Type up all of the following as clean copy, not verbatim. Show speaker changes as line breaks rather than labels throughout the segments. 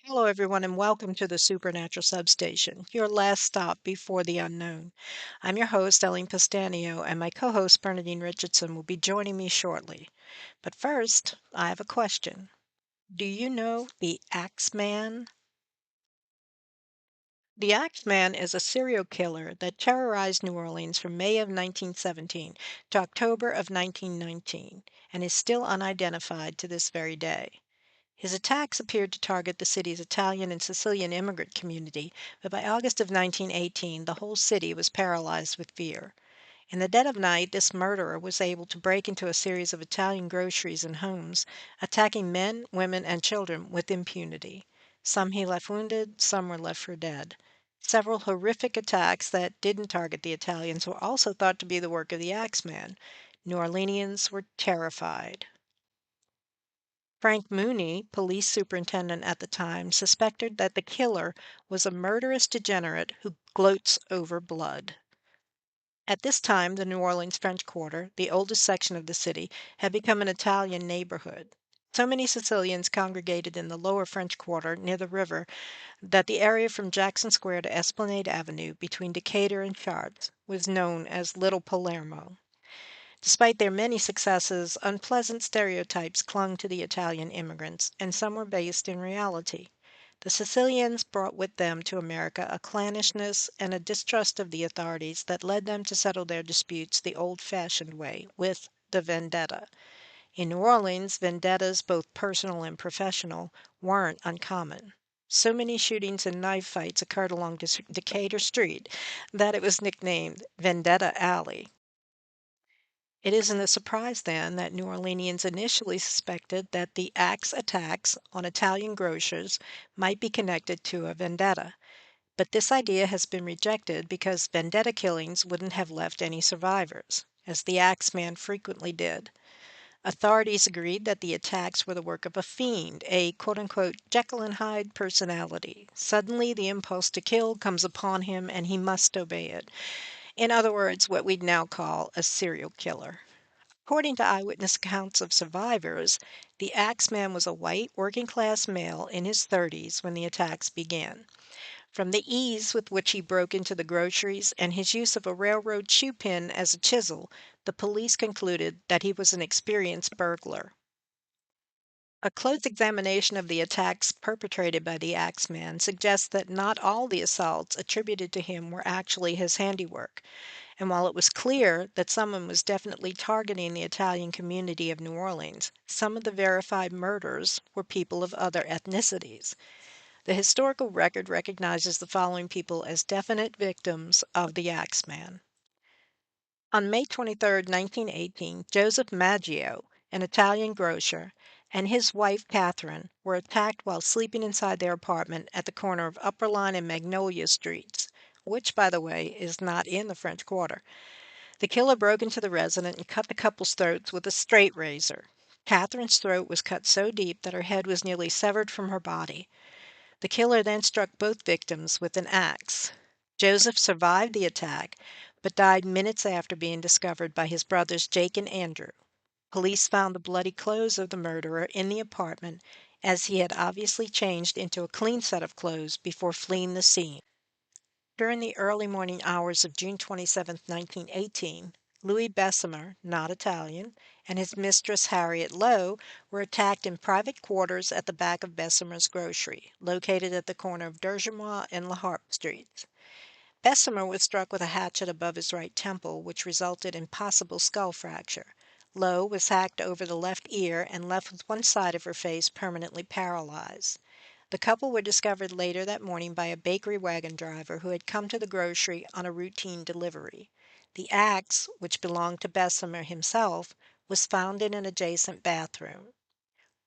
Hello, everyone, and welcome to the Supernatural Substation, your last stop before the unknown. I'm your host, Ellen Pastanio, and my co host, Bernadine Richardson, will be joining me shortly. But first, I have a question. Do you know the Axeman? The Axeman is a serial killer that terrorized New Orleans from May of 1917 to October of 1919 and is still unidentified to this very day. His attacks appeared to target the city's Italian and Sicilian immigrant community, but by August of 1918 the whole city was paralyzed with fear. In the dead of night, this murderer was able to break into a series of Italian groceries and homes, attacking men, women, and children with impunity. Some he left wounded, some were left for dead. Several horrific attacks that didn't target the Italians were also thought to be the work of the Axeman. New Orleanians were terrified. Frank Mooney, police superintendent at the time, suspected that the killer was a murderous degenerate who gloats over blood. At this time, the New Orleans French Quarter, the oldest section of the city, had become an Italian neighborhood. So many Sicilians congregated in the lower French Quarter near the river that the area from Jackson Square to Esplanade Avenue, between Decatur and Chartres, was known as Little Palermo. Despite their many successes, unpleasant stereotypes clung to the Italian immigrants, and some were based in reality. The Sicilians brought with them to America a clannishness and a distrust of the authorities that led them to settle their disputes the old fashioned way, with the vendetta. In New Orleans, vendettas, both personal and professional, weren't uncommon. So many shootings and knife fights occurred along Decatur Street that it was nicknamed Vendetta Alley. It isn't a surprise, then, that New Orleanians initially suspected that the axe attacks on Italian grocers might be connected to a vendetta. But this idea has been rejected because vendetta killings wouldn't have left any survivors, as the Axeman frequently did. Authorities agreed that the attacks were the work of a fiend, a quote unquote Jekyll and Hyde personality. Suddenly, the impulse to kill comes upon him and he must obey it. In other words, what we'd now call a serial killer. According to eyewitness accounts of survivors, the Axeman was a white, working class male in his 30s when the attacks began. From the ease with which he broke into the groceries and his use of a railroad shoe pin as a chisel, the police concluded that he was an experienced burglar. A close examination of the attacks perpetrated by the Axeman suggests that not all the assaults attributed to him were actually his handiwork. And while it was clear that someone was definitely targeting the Italian community of New Orleans, some of the verified murders were people of other ethnicities. The historical record recognizes the following people as definite victims of the Axeman. On May 23rd, 1918, Joseph Maggio, an Italian grocer, and his wife Catherine were attacked while sleeping inside their apartment at the corner of Upper Line and Magnolia Streets, which, by the way, is not in the French Quarter. The killer broke into the residence and cut the couple's throats with a straight razor. Catherine's throat was cut so deep that her head was nearly severed from her body. The killer then struck both victims with an axe. Joseph survived the attack, but died minutes after being discovered by his brothers Jake and Andrew. Police found the bloody clothes of the murderer in the apartment, as he had obviously changed into a clean set of clothes before fleeing the scene. During the early morning hours of June 27, 1918, Louis Bessemer, not Italian, and his mistress Harriet Lowe were attacked in private quarters at the back of Bessemer's grocery, located at the corner of Dergemois and La Harpe Streets. Bessemer was struck with a hatchet above his right temple, which resulted in possible skull fracture. Lowe was hacked over the left ear and left with one side of her face permanently paralyzed. The couple were discovered later that morning by a bakery wagon driver who had come to the grocery on a routine delivery. The axe, which belonged to Bessemer himself, was found in an adjacent bathroom.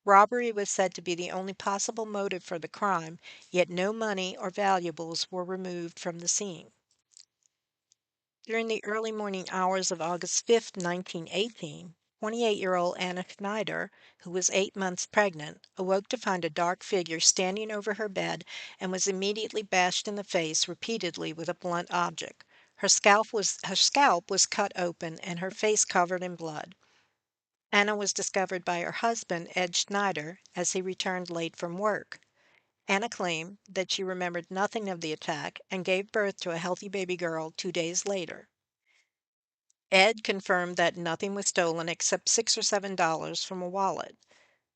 Robbery was said to be the only possible motive for the crime, yet no money or valuables were removed from the scene. During the early morning hours of August 5th, 1918, 28-year-old Anna Schneider, who was 8 months pregnant, awoke to find a dark figure standing over her bed and was immediately bashed in the face repeatedly with a blunt object. Her scalp was cut open and her face covered in blood. Anna was discovered by her husband, Ed Schneider, as he returned late from work. Anna claimed that she remembered nothing of the attack and gave birth to a healthy baby girl 2 days later. Ed confirmed that nothing was stolen except $6 or $7 from a wallet.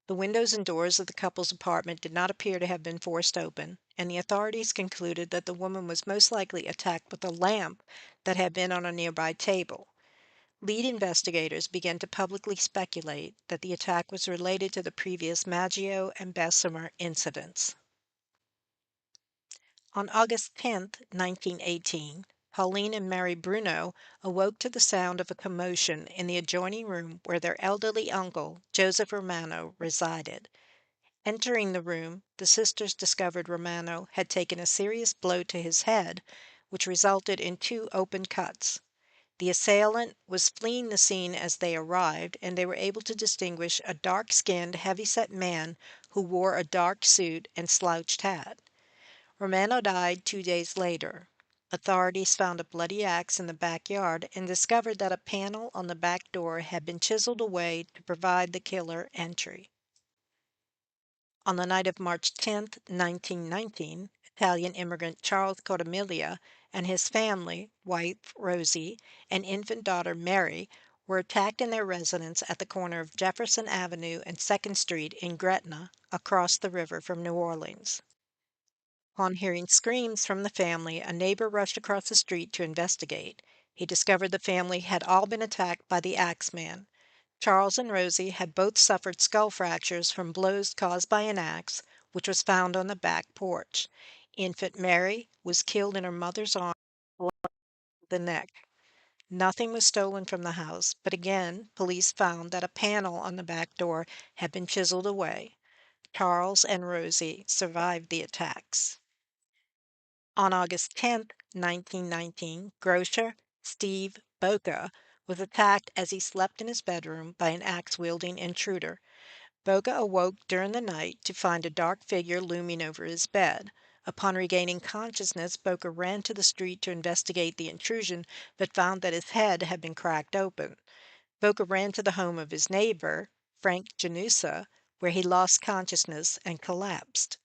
The windows and doors of the couple's apartment did not appear to have been forced open, and the authorities concluded that the woman was most likely attacked with a lamp that had been on a nearby table. Lead investigators began to publicly speculate that the attack was related to the previous Maggio and Bessemer incidents. On August 10, 1918, Pauline and Mary Bruno awoke to the sound of a commotion in the adjoining room where their elderly uncle, Joseph Romano, resided. Entering the room, the sisters discovered Romano had taken a serious blow to his head, which resulted in two open cuts. The assailant was fleeing the scene as they arrived, and they were able to distinguish a dark-skinned, heavy-set man who wore a dark suit and slouched hat. Romano died 2 days later. Authorities found a bloody axe in the backyard and discovered that a panel on the back door had been chiseled away to provide the killer entry. On the night of March 10, 1919, Italian immigrant Charles Cotamilia and his family, wife Rosie, and infant daughter Mary, were attacked in their residence at the corner of Jefferson Avenue and 2nd Street in Gretna, across the river from New Orleans. On hearing screams from the family, a neighbor rushed across the street to investigate. He discovered the family had all been attacked by the Axeman. Charles and Rosie had both suffered skull fractures from blows caused by an axe, which was found on the back porch. Infant Mary was killed in her mother's arms, blood to the neck. Nothing was stolen from the house, but again police found that a panel on the back door had been chiseled away. Charles and Rosie survived the attacks. On August 10, 1919, grocer Steve Boca was attacked as he slept in his bedroom by an axe-wielding intruder. Boca awoke during the night to find a dark figure looming over his bed. Upon regaining consciousness, Boca ran to the street to investigate the intrusion, but found that his head had been cracked open. Boca ran to the home of his neighbor, Frank Janusa, where he lost consciousness and collapsed.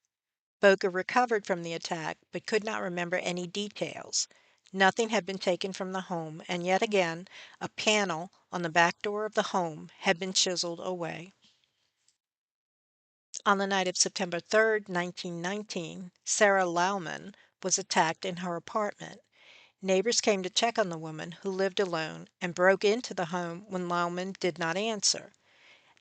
Boca recovered from the attack, but could not remember any details. Nothing had been taken from the home, and yet again a panel on the back door of the home had been chiseled away. On the night of September 3, 1919, Sarah Lawmen was attacked in her apartment. Neighbors came to check on the woman, who lived alone, and broke into the home when Lawmen did not answer.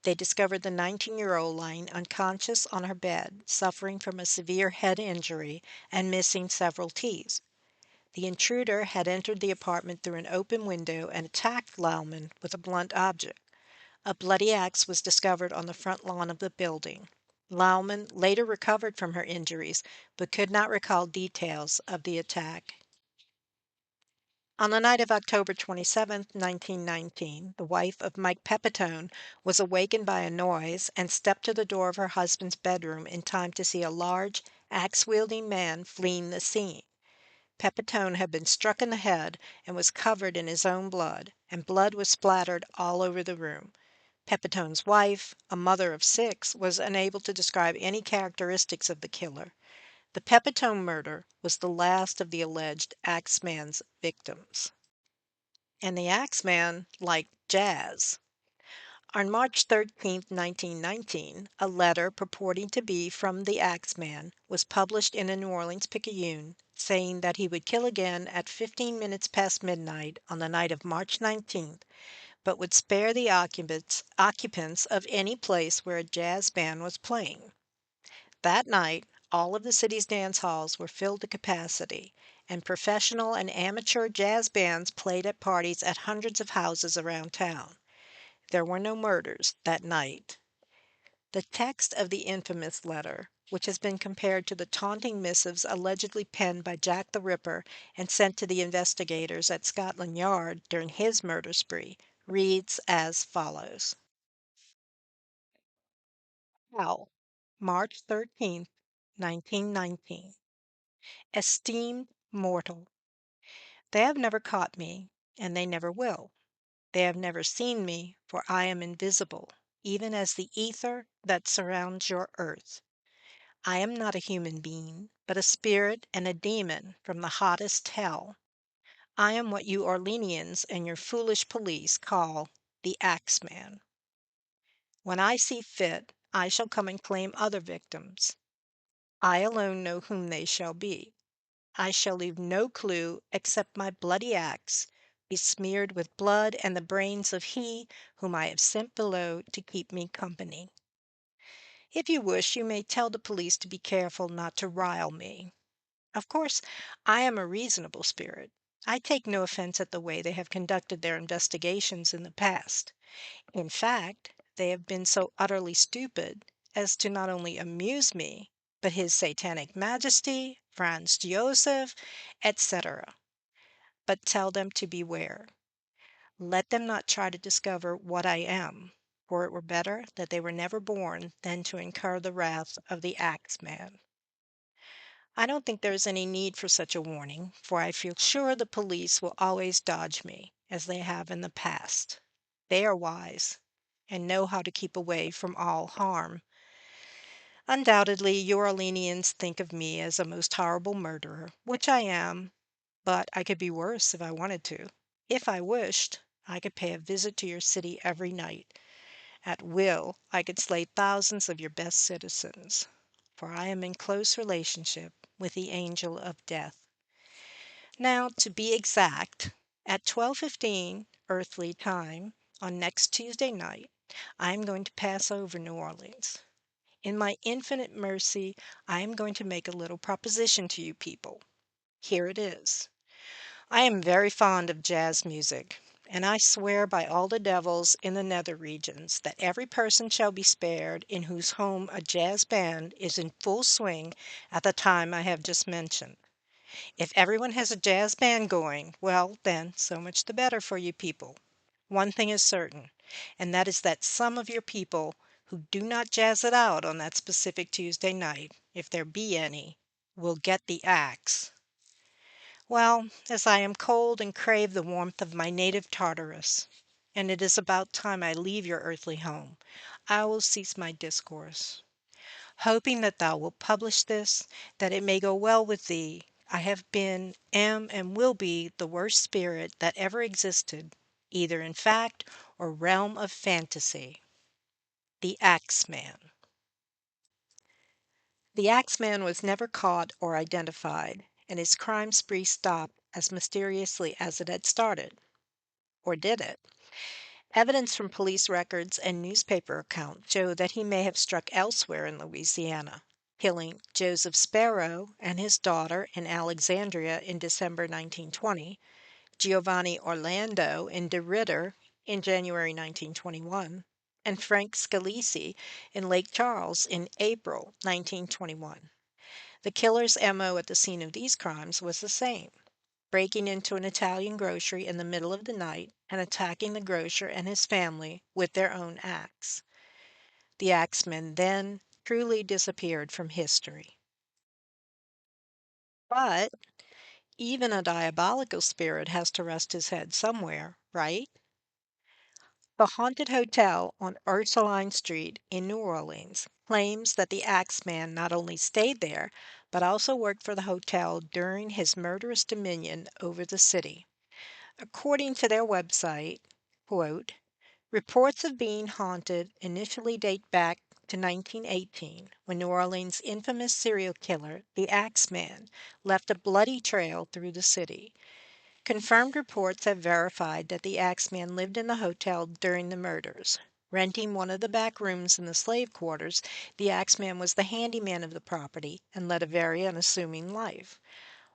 They discovered the 19-year-old lying unconscious on her bed, suffering from a severe head injury and missing several teeth. The intruder had entered the apartment through an open window and attacked Laumann with a blunt object. A bloody axe was discovered on the front lawn of the building. Laumann later recovered from her injuries, but could not recall details of the attack. On the night of October 27, 1919, the wife of Mike Pepitone was awakened by a noise and stepped to the door of her husband's bedroom in time to see a large, axe-wielding man fleeing the scene. Pepitone had been struck in the head and was covered in his own blood, and blood was splattered all over the room. Pepitone's wife, a mother of 6, was unable to describe any characteristics of the killer. The Pepitone murder was the last of the alleged Axeman's victims. And the Axeman liked jazz. On March 13, 1919, a letter purporting to be from the Axeman was published in a New Orleans Picayune, saying that he would kill again at 15 minutes past midnight on the night of March 19th, but would spare the occupants of any place where a jazz band was playing. That night, all of the city's dance halls were filled to capacity, and professional and amateur jazz bands played at parties at hundreds of houses around town. There were no murders that night. The text of the infamous letter, which has been compared to the taunting missives allegedly penned by Jack the Ripper and sent to the investigators at Scotland Yard during his murder spree, reads as follows. Hell, March 13th, 1919. Esteemed mortal, they have never caught me, and they never will. They have never seen me, for I am invisible, even as the ether that surrounds your earth. I am not a human being, but a spirit and a demon from the hottest hell. I am what you Orleanians and your foolish police call the Axeman. When I see fit, I shall come and claim other victims. I alone know whom they shall be. I shall leave no clue except my bloody axe, besmeared with blood and the brains of he whom I have sent below to keep me company. If you wish, you may tell the police to be careful not to rile me. Of course, I am a reasonable spirit. I take no offense at the way they have conducted their investigations in the past. In fact, they have been so utterly stupid as to not only amuse me, but His Satanic Majesty, Franz Joseph, etc. But tell them to beware. Let them not try to discover what I am, for it were better that they were never born than to incur the wrath of the Axeman. I don't think there is any need for such a warning, for I feel sure the police will always dodge me, as they have in the past. They are wise, and know how to keep away from all harm. Undoubtedly, you Orleanians think of me as a most horrible murderer, which I am, but I could be worse if I wanted to. If I wished, I could pay a visit to your city every night. At will, I could slay thousands of your best citizens, for I am in close relationship with the angel of death. Now, to be exact, at 12:15 earthly time on next Tuesday night, I am going to pass over New Orleans. In my infinite mercy, I am going to make a little proposition to you people. Here it is. I am very fond of jazz music, and I swear by all the devils in the nether regions that every person shall be spared in whose home a jazz band is in full swing at the time I have just mentioned. If everyone has a jazz band going, well, then, so much the better for you people. One thing is certain, and that is that some of your people who do not jazz it out on that specific Tuesday night, if there be any, will get the axe. Well, as I am cold and crave the warmth of my native Tartarus, and it is about time I leave your earthly home, I will cease my discourse. Hoping that thou wilt publish this, that it may go well with thee, I have been, am, and will be the worst spirit that ever existed, either in fact or realm of fantasy. The Axeman. The Axeman was never caught or identified, and his crime spree stopped as mysteriously as it had started. Or did it? Evidence from police records and newspaper accounts show that he may have struck elsewhere in Louisiana, killing Joseph Sparrow and his daughter in Alexandria in December 1920, Giovanni Orlando in DeRidder in January 1921, and Frank Scalise in Lake Charles in April 1921. The killer's MO at the scene of these crimes was the same: breaking into an Italian grocery in the middle of the night and attacking the grocer and his family with their own axe. The axeman then truly disappeared from history. But even a diabolical spirit has to rest his head somewhere, right? The haunted hotel on Ursuline Street in New Orleans claims that the axeman not only stayed there, but also worked for the hotel during his murderous dominion over the city. According to their website, quote, reports of being haunted initially date back to 1918, when New Orleans' infamous serial killer, the Axeman, left a bloody trail through the city. Confirmed reports have verified that the Axeman lived in the hotel during the murders. Renting one of the back rooms in the slave quarters, the Axeman was the handyman of the property and led a very unassuming life.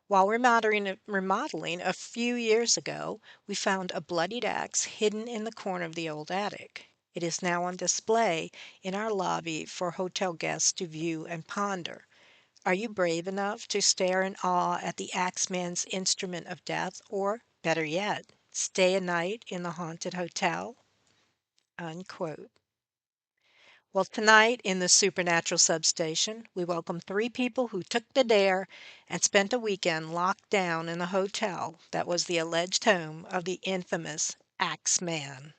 While remodeling a few years ago, we found a bloodied axe hidden in the corner of the old attic. It is now on display in our lobby for hotel guests to view and ponder. Are you brave enough to stare in awe at the Axeman's instrument of death, or, better yet, stay a night in the haunted hotel? Unquote. Well, tonight in the Supernatural Substation, we welcome three people who took the dare and spent a weekend locked down in the hotel that was the alleged home of the infamous Axeman.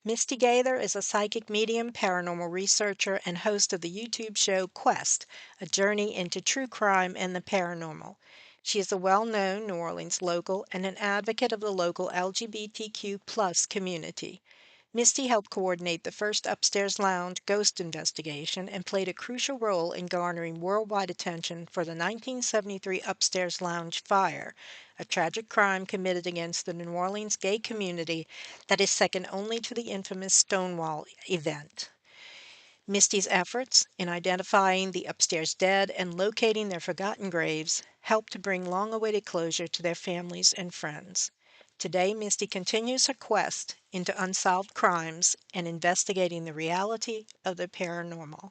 Misti Gaither is a psychic medium, paranormal researcher, and host of the YouTube show Quest, a journey into true crime and the paranormal. She is a well known New Orleans local and an advocate of the local LGBTQ plus community. Misti helped coordinate the first upstairs lounge ghost investigation and played a crucial role in garnering worldwide attention for the 1973 upstairs lounge fire, a tragic crime committed against the New Orleans gay community that is second only to the infamous Stonewall event. Misti's efforts in identifying the upstairs dead and locating their forgotten graves helped to bring long awaited closure to their families and friends. Today, Misti continues her quest into unsolved crimes and investigating the reality of the paranormal.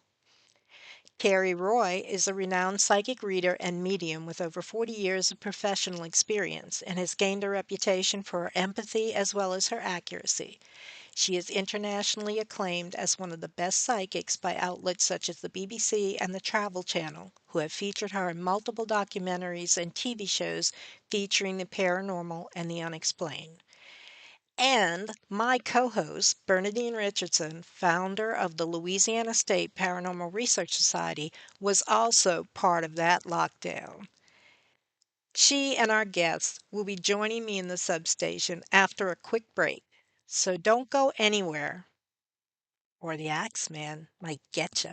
Carrie Roy is a renowned psychic reader and medium with over 40 years of professional experience and has gained a reputation for her empathy as well as her accuracy. She is internationally acclaimed as one of the best psychics by outlets such as the BBC and the Travel Channel, who have featured her in multiple documentaries and TV shows featuring the paranormal and the unexplained. And my co host, Bernadine Richardson, founder of the Louisiana State Paranormal Research Society, was also part of that lockdown. She and our guests will be joining me in the substation after a quick break. So don't go anywhere, or the Axeman might get you.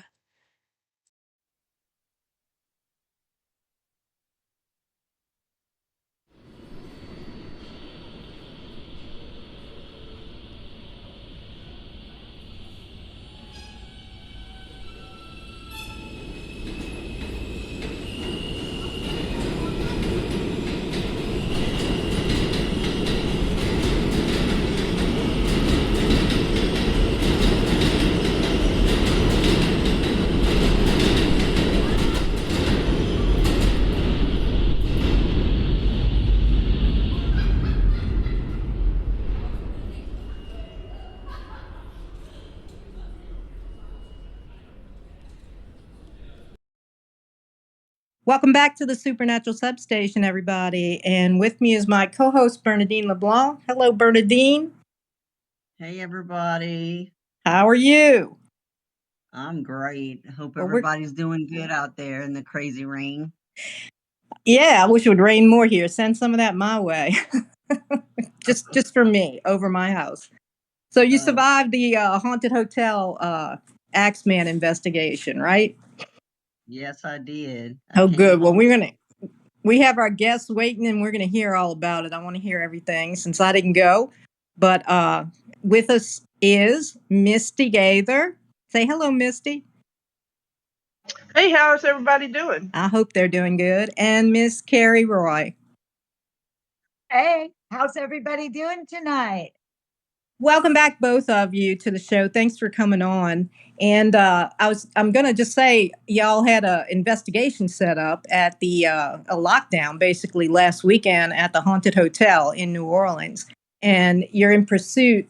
Welcome back to the Supernatural Substation, everybody. And with me is my co host, Bernadine LeBlanc. Hello, Bernadine.
Hey, everybody.
How are you?
I'm great. Hope
Well,
everybody's doing good out there in the crazy rain.
yeah, I wish it would rain more here. Send some of that my way. just for me, over my house. So you survived the haunted hotel Axeman investigation, right?
Yes, I did.
Oh, good. Well, we have our guests waiting and we're going to hear all about it. I want to hear everything since I didn't go. But with us is Misti Gaither. Say hello, Misti.
Hey, how's everybody doing?
I hope they're doing good. And Miss Carrie Roy.
Hey, how's everybody doing tonight?
Welcome back, both of you, to the show. Thanks for coming on. And I'm going to just say, y'all had an investigation set up at the a lockdown, basically last weekend at the haunted hotel in New Orleans, and you're in pursuit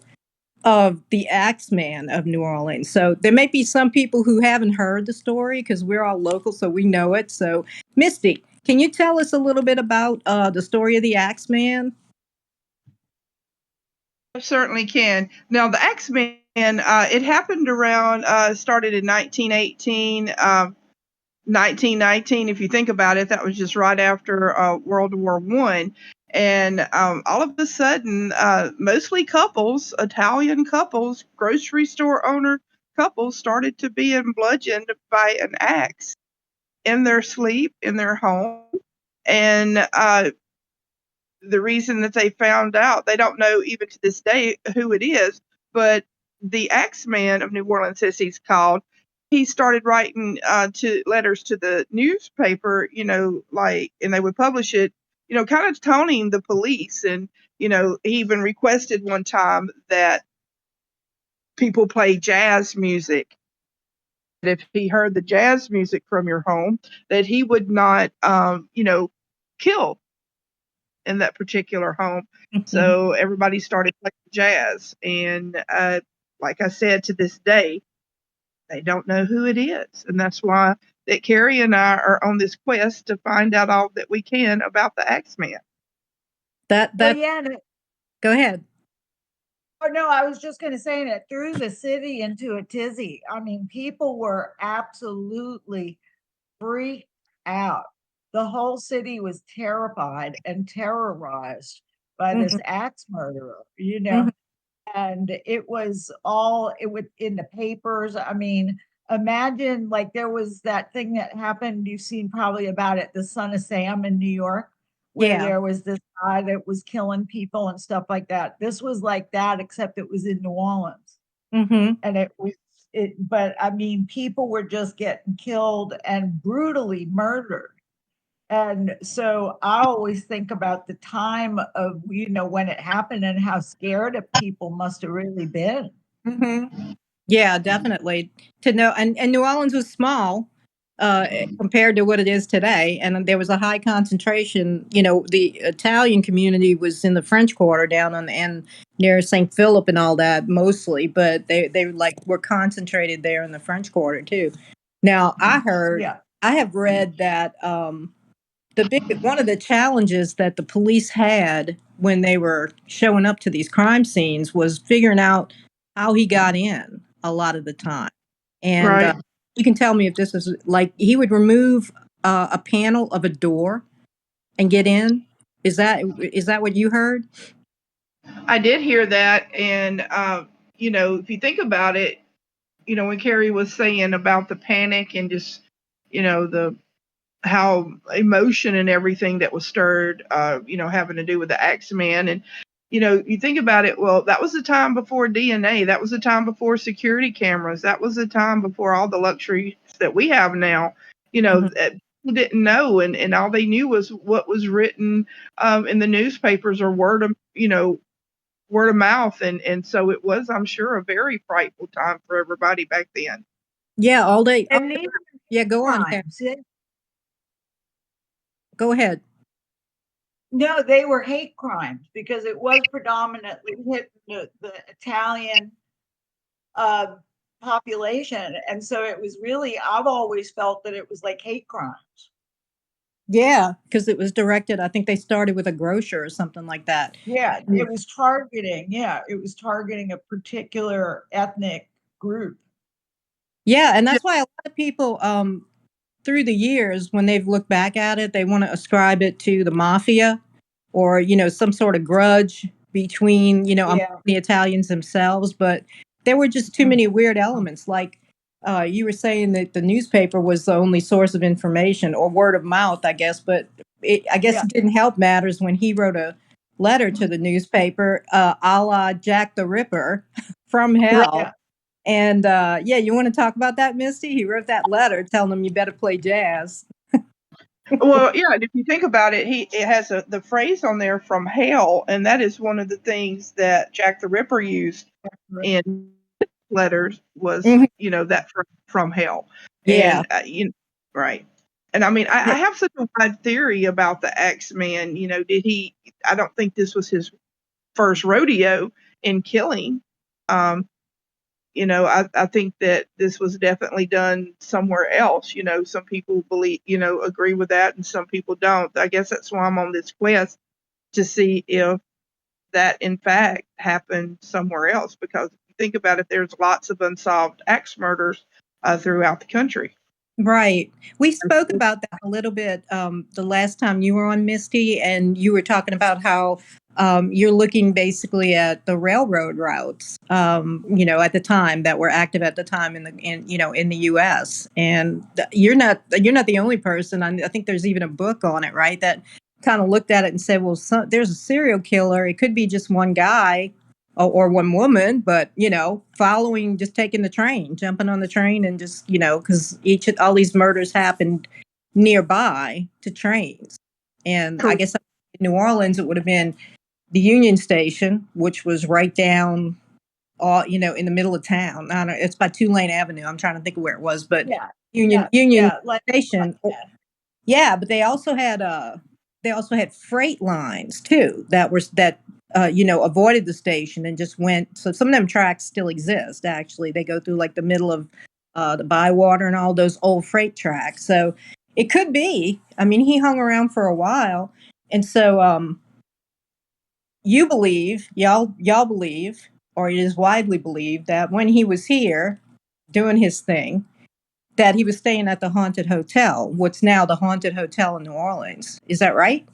of the Axeman of New Orleans. So there may be some people who haven't heard the story because we're all local, so we know it. So, Misti, can you tell us a little bit about the story of the Axeman?
I certainly can. Now, the Axeman, it happened around, started in 1918, 1919. If you think about it, that was just right after World War I. And all of a sudden, mostly couples, Italian couples, grocery store owner couples, started to be bludgeoned by an axe in their sleep, in their home. And the reason that they found out, they don't know even to this day who it is, but the Axeman of New Orleans, as he's called, he started writing to letters to the newspaper, and they would publish it, kind of taunting the police. And, he even requested one time that people play jazz music. If he heard the jazz music from your home, that he would not, kill in that particular home. So everybody started playing jazz. And like I said, to this day, they don't know who it is. And that's why that Carrie and I are on this quest to find out all that we can about the Axeman.
Well, yeah. Go ahead.
Oh, no, I was just going to say that threw the city into a tizzy. I mean, people were absolutely freaked out. The whole city was terrified and terrorized by
Mhm,
this axe murderer,
mhm.
and it was in the papers. I mean, imagine like there was that thing that happened, you've seen probably about it, the Son of Sam in New York, where
Yeah.
there was this guy that was killing people and stuff like that. This was like that, except it was in New Orleans.
Mhm.
And but I mean, people were just getting killed and brutally murdered. And so I always think about the time of, when it happened and how scared of people must have really been.
Mhm. Yeah, definitely. To know, and New Orleans was small, compared to what it is today, and there was a high concentration. The Italian community was in the French Quarter down on and near St. Philip and all that mostly, but they like were concentrated there in the French Quarter too. Now,
Yeah.
I have read that one of the challenges that the police had when they were showing up to these crime scenes was figuring out how he got in a lot of the time. And
Right.
you can tell me if this is like he would remove a panel of a door and get in. Is that what you heard?
I did hear that, and if you think about it, when Carrie was saying about the panic and just, the how emotion and everything that was stirred, having to do with the Axeman. And, you think about it, well, that was the time before DNA. That was the time before security cameras. That was the time before all the luxuries that we have now,
Mhm.
that people didn't know. And all they knew was what was written in the newspapers or word of mouth. And so it was, I'm sure, a very frightful time for everybody back then.
Yeah, all day.
And these
Yeah, go on, Karen.
crimes,
Go ahead.
no, they were hate crimes because it was predominantly hit the Italian uh, population. And so it was really, I've always felt that it was like hate crimes.
Yeah, because it was directed. I think they started with a grocer or something like that.
Yeah, it was targeting a particular ethnic group.
Yeah, and that's why a lot of people, through the years, when they've looked back at it, they want to ascribe it to the mafia or, some sort of grudge between, among
Yeah.
the Italians themselves. But there were just too many weird elements. Like you were saying that the newspaper was the only source of information or word of mouth, I guess. But I guess
Yeah.
it didn't help matters when he wrote a letter to the newspaper, a la Jack the Ripper from
Right.
hell.
Yeah.
And yeah, you want to talk about that, Misty? He wrote that letter telling them you better play jazz.
Well, yeah, and if you think about it, it has the phrase on there from hell, and that is one of the things that Jack the Ripper used in letters was,
Mhm.
that from hell.
Yeah.
And right. And I mean, I have such a wide theory about the Axeman. I don't think this was his first rodeo in killing. Um, I think that this was definitely done somewhere else. Some people believe, agree with that, and some people don't. I guess that's why I'm on this quest to see if that in fact happened somewhere else. Because if you think about it, there's lots of unsolved axe murders throughout the country.
Right. We spoke about that a little bit the last time you were on, Misty, and you were talking about how you're looking basically at the railroad routes, at the time that were active at the time in the U.S. And you're not the only person. I think there's even a book on it, right? That kind of looked at it and said, well, there's a serial killer. It could be just one guy or one woman, but following, just taking the train, jumping on the train, and just because all these murders happened nearby to trains, and I guess in New Orleans it would have been the Union Station, which was right down, in the middle of town. I don't know, it's by Tulane Avenue. I'm trying to think of where it was, but
Yeah.
Union
Yeah.
Union
Yeah. Like
Station.
that.
Yeah, but they also had freight lines too that avoided the station and just went. So some of them tracks still exist. Actually, they go through like the middle of the Bywater and all those old freight tracks. So it could be. I mean, he hung around for a while, and so y'all believe or it is widely believed, that when he was here doing his thing, that he was staying at the Haunted Hotel, what's now the Haunted Hotel in New Orleans. Is that right?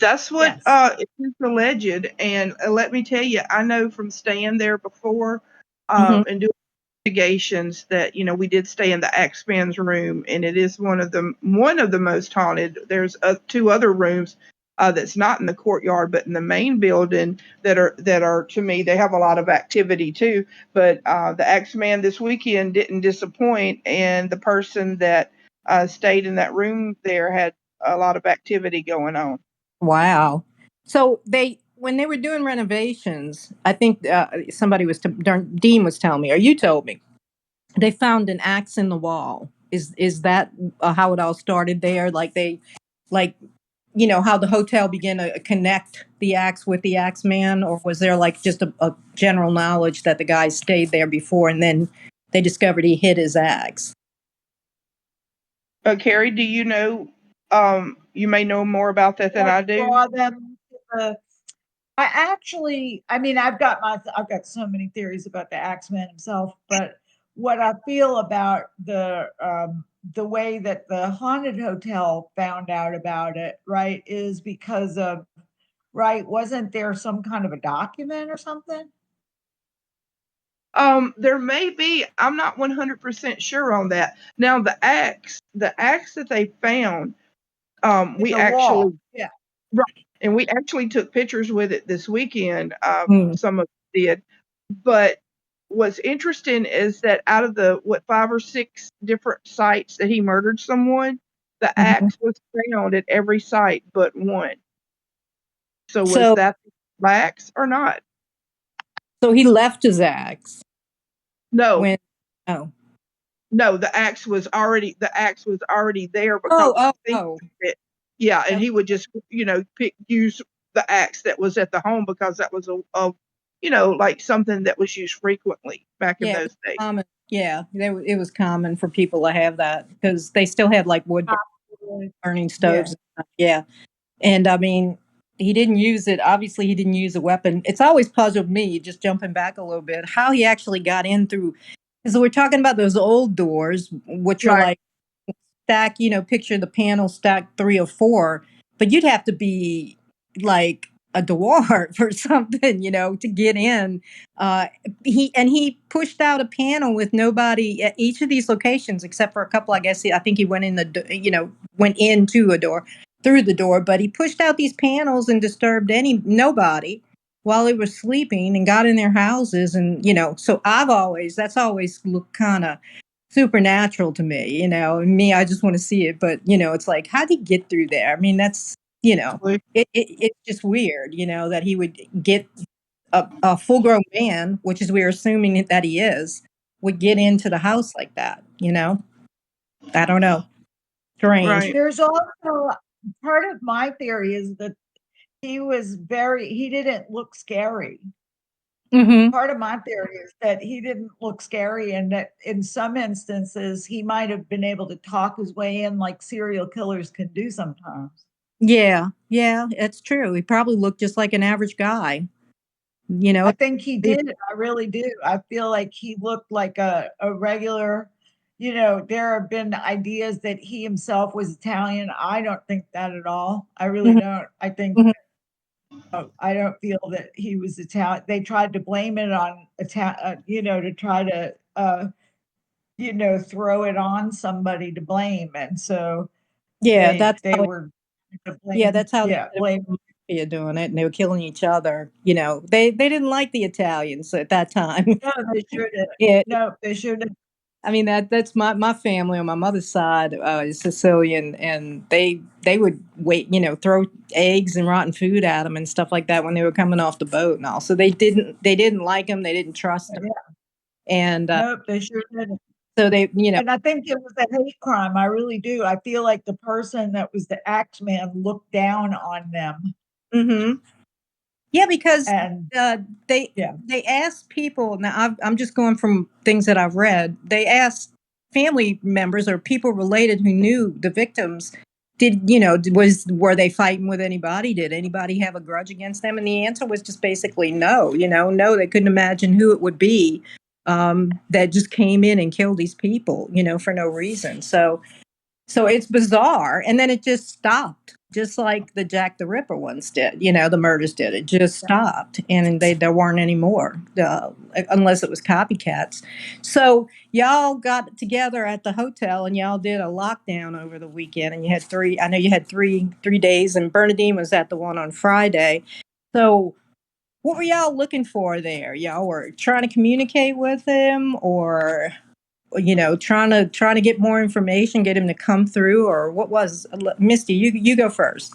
That's what
Yes.
it is alleged. And let me tell you, I know from staying there before and doing investigations that we did stay in the Axeman's room, and it is one of the most haunted. There's two other rooms that's not in the courtyard, but in the main building that are to me, they have a lot of activity too. But the Axeman this weekend didn't disappoint, and the person that stayed in that room there had a lot of activity going on.
Wow. So when they were doing renovations, I think somebody Dean was telling me, or you told me, they found an axe in the wall. Is that how it all started there? Like how the hotel began to connect the axe with the axe man, or was there like just a general knowledge that the guy stayed there before, and then they discovered he hid his axe?
Carrie, do you know? You may know more about that than I do.
Draw them to the I mean, I've got so many theories about the Axeman himself, but what I feel about the way that the haunted hotel found out about it, right, is because of, right, wasn't there some kind of a document or something?
There may be. I'm not 100% sure on that. Now, the axe that they found,
In
we
the wall.
actually
Yeah.
right, and we actually took pictures with it this weekend.
Mm.
Some of us did, but what's interesting is that out of the 5 or 6 different sites that he murdered someone, the
Mhm.
axe was found at every site but one. So was
So
that the axe or not?
so he left his axe
No,
when. Oh.
no, the axe was already there because
Oh,
I
oh,
think
oh.
it, yeah, and
Okay.
he would just use the axe that was at the home because that was a like something that was used frequently back in
Yeah, it was
those days.
common. Yeah, it was common for people to have that because they still had like wood burning stoves
Yeah.
and stuff. Yeah. And I mean, he didn't use it. Obviously, he didn't use a weapon. It's always puzzled me, just jumping back a little bit, how he actually got in through. Because we're talking about those old doors, which are
Right,
like picture the panel stacked 3 or 4, but you'd have to be like a dwarf or something, to get in. Uh, he pushed out a panel with nobody at each of these locations, except for a couple. I guess I think he went went into a door through the door, but he pushed out these panels and disturbed nobody while they were sleeping and got in their houses. And so that's always looked kind of supernatural to me. Me, I just want to see it, but it's like, how did he get through there? I mean, that's it's just weird, that he would get a full grown man, which is we're assuming that he is, would get into the house like that. I don't know, strange.
right,
There's also part of my theory is that he didn't look scary.
Hmm.
Part of my theory is that he didn't look scary, and that in some instances he might have been able to talk his way in like serial killers can do sometimes.
Yeah, yeah, it's true. He probably looked just like an average guy. You
I
know,
think he did. I really do. I feel like he looked like a regular, there have been ideas that he himself was Italian. I don't think that at all. I really
Mhm,
don't.
mhm.
I don't feel that he was Italian. They tried to blame it on to try to throw it on somebody to blame, and so
Yeah,
they were to blame,
that's how they
yeah,
did it
blame.
with the mafia doing it, and they were killing each other. They didn't like the Italians at that time.
No, they sure did.
Yeah,
No, they sure did.
I mean that's my family on my mother's side is Sicilian, and they would throw eggs and rotten food at them and stuff like that when they were coming off the boat and all. So they didn't like them, they didn't trust them,
Yeah,
and
nope, they sure did.
so they.
And I think it was a hate crime. I really do. I feel like the person that was the axe man looked down on them.
Hmm. Yeah, because
And
uh, they
yeah,
they asked people. Now I'm just going from things that I've read. They asked family members or people related who knew the victims were they fighting with anybody? Did anybody have a grudge against them? And the answer was just basically no. No, they couldn't imagine who it would be that just came in and killed these people, for no reason. So it's bizarre. And then it just stopped, just like the Jack the Ripper ones did, the murders did. It just stopped. And there weren't any more, unless it was copycats. So y'all got together at the hotel and y'all did a lockdown over the weekend. And I know you had three days, and Bernadine was at the one on Friday. So what were y'all looking for there? Y'all were trying to communicate with him, or trying to get more information, get him to come through, or what was Misty? You go first.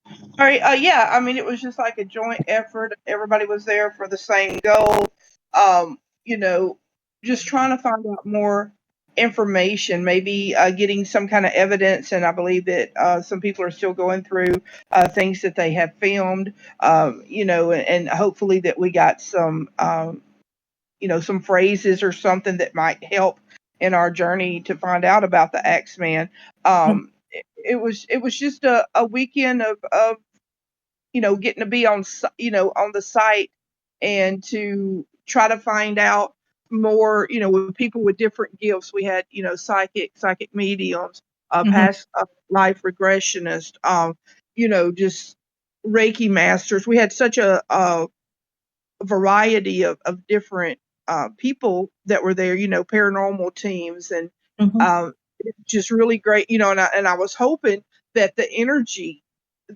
All right. Yeah. I mean, it was just like a joint effort. Everybody was there for the same goal. Um, you know, just trying to find out more information, maybe getting some kind of evidence. And I believe that some people are still going through things that they have filmed. And hopefully that we got some, some phrases or something that might help in our journey to find out about the Axeman. It was just a weekend of getting to be on the site and to try to find out more, with people with different gifts. We had, psychic mediums, past life regressionists, just Reiki masters. We had such a variety of different people that were there, paranormal teams, and just really great, and I was hoping that the energy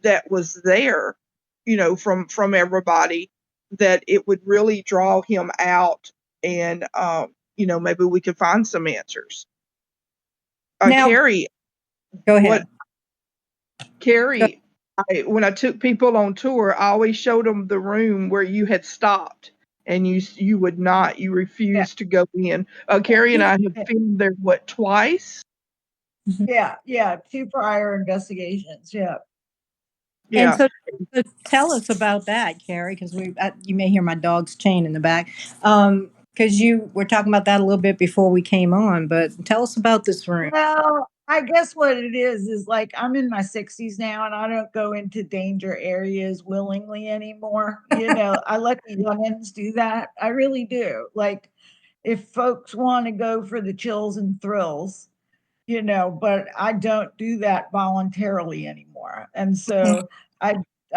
that was there, from everybody, that it would really draw him out, and maybe we could find some answers.
Now,
Carrie,
go ahead.
Carrie, when I took people on tour, I always showed them the room where you had stopped, and you would not, you refused to go in. Carrie and I have filmed there, twice?
Yeah, 2 prior investigations, yeah.
And so tell us about that, Carrie, because you may hear my dog's chain in the back. Because you were talking about that a little bit before we came on, but tell us about this room.
Well, I guess what it is like I'm in my 60s now, and I don't go into danger areas willingly anymore. I let the youngins do that. I really do. Like, if folks want to go for the chills and thrills, but I don't do that voluntarily anymore. And so I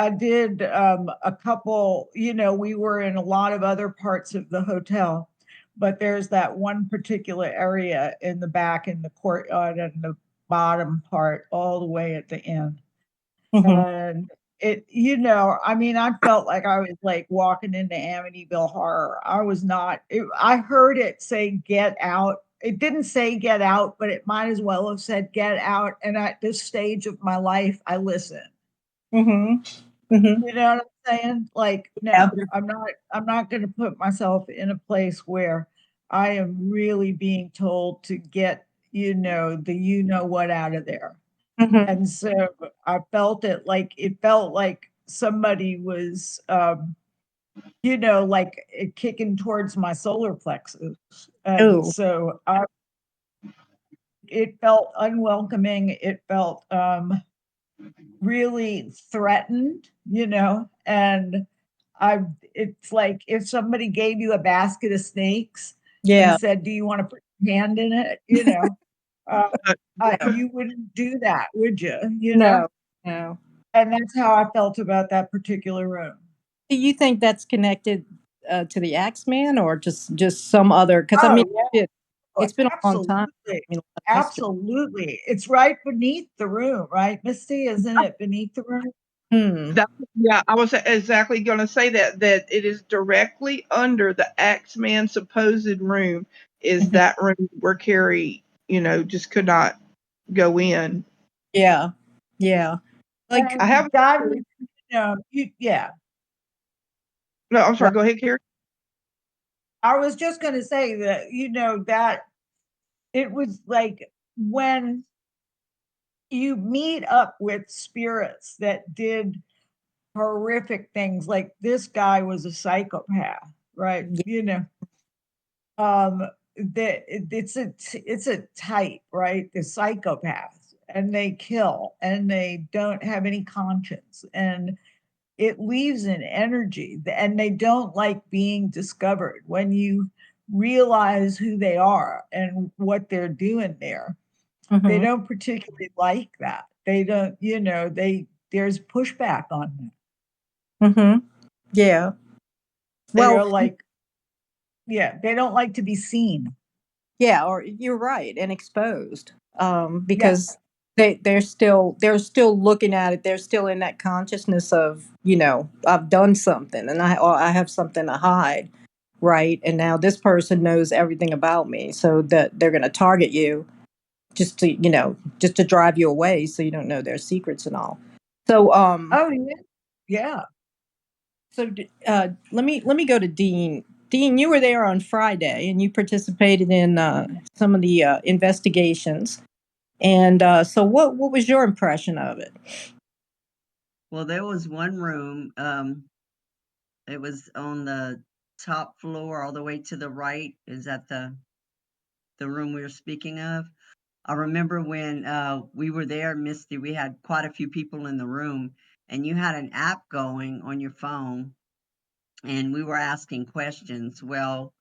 did a couple, we were in a lot of other parts of the hotel, but there's that one particular area in the back, in the courtyard, and the bottom part all the way at the end. And I felt like I was like walking into Amityville Horror. I was not, I heard it say get out. It didn't say get out, but it might as well have said get out. And at this stage of my life, I listen. You know what I'm saying? Like, no, I'm not going to put myself in a place where I am really being told to get, what out of there. And so I felt it felt like somebody was, like kicking towards my solar plexus. And so it felt unwelcoming. It felt really threatened, and it's like if somebody gave you a basket of snakes and said, do you want to put your hand in it? You wouldn't do that, would you?
No.
And that's how I felt about that particular room.
Do you think that's connected to the Axeman, or just some other? Because it's been a long time.
Absolutely. It's right beneath the room, right, Misty? Isn't it beneath the room?
I was exactly going to say that it is directly under the Axeman supposed room, is that room where Carrie, just could not go in.
Yeah. Like,
I have yeah.
No, I'm sorry. Go ahead, Carrie.
I was just going to say that, that it was like when you meet up with spirits that did horrific things, like this guy was a psychopath, right? That it's a type, right? The psychopath. and they kill and they don't have any conscience, and it leaves an energy, and they don't like being discovered. When you realize who they are and what they're doing there, they
Mm-hmm.
don't particularly like that. They don't, there's pushback on that.
Mm-hmm. Yeah.
They're
Well,
like, yeah, they don't like to be seen.
yeah, or you're right, and exposed.
Yeah.
Because they're still looking at it. They're still in that consciousness of, I've done something and I have something to hide, right? And now this person knows everything about me, so that they're going to target you just to drive you away, so you don't know their secrets and all. So
Oh, yeah. Yeah.
let me go to Dean. Dean, you were there on Friday, and you participated in some of the investigations. And so, what was your impression of it?
Well, there was one room, it was on the top floor all the way to the right. Is that the room we were speaking of? I remember when we were there, Misty, we had quite a few people in the room, and you had an app going on your phone, and we were asking questions. Well,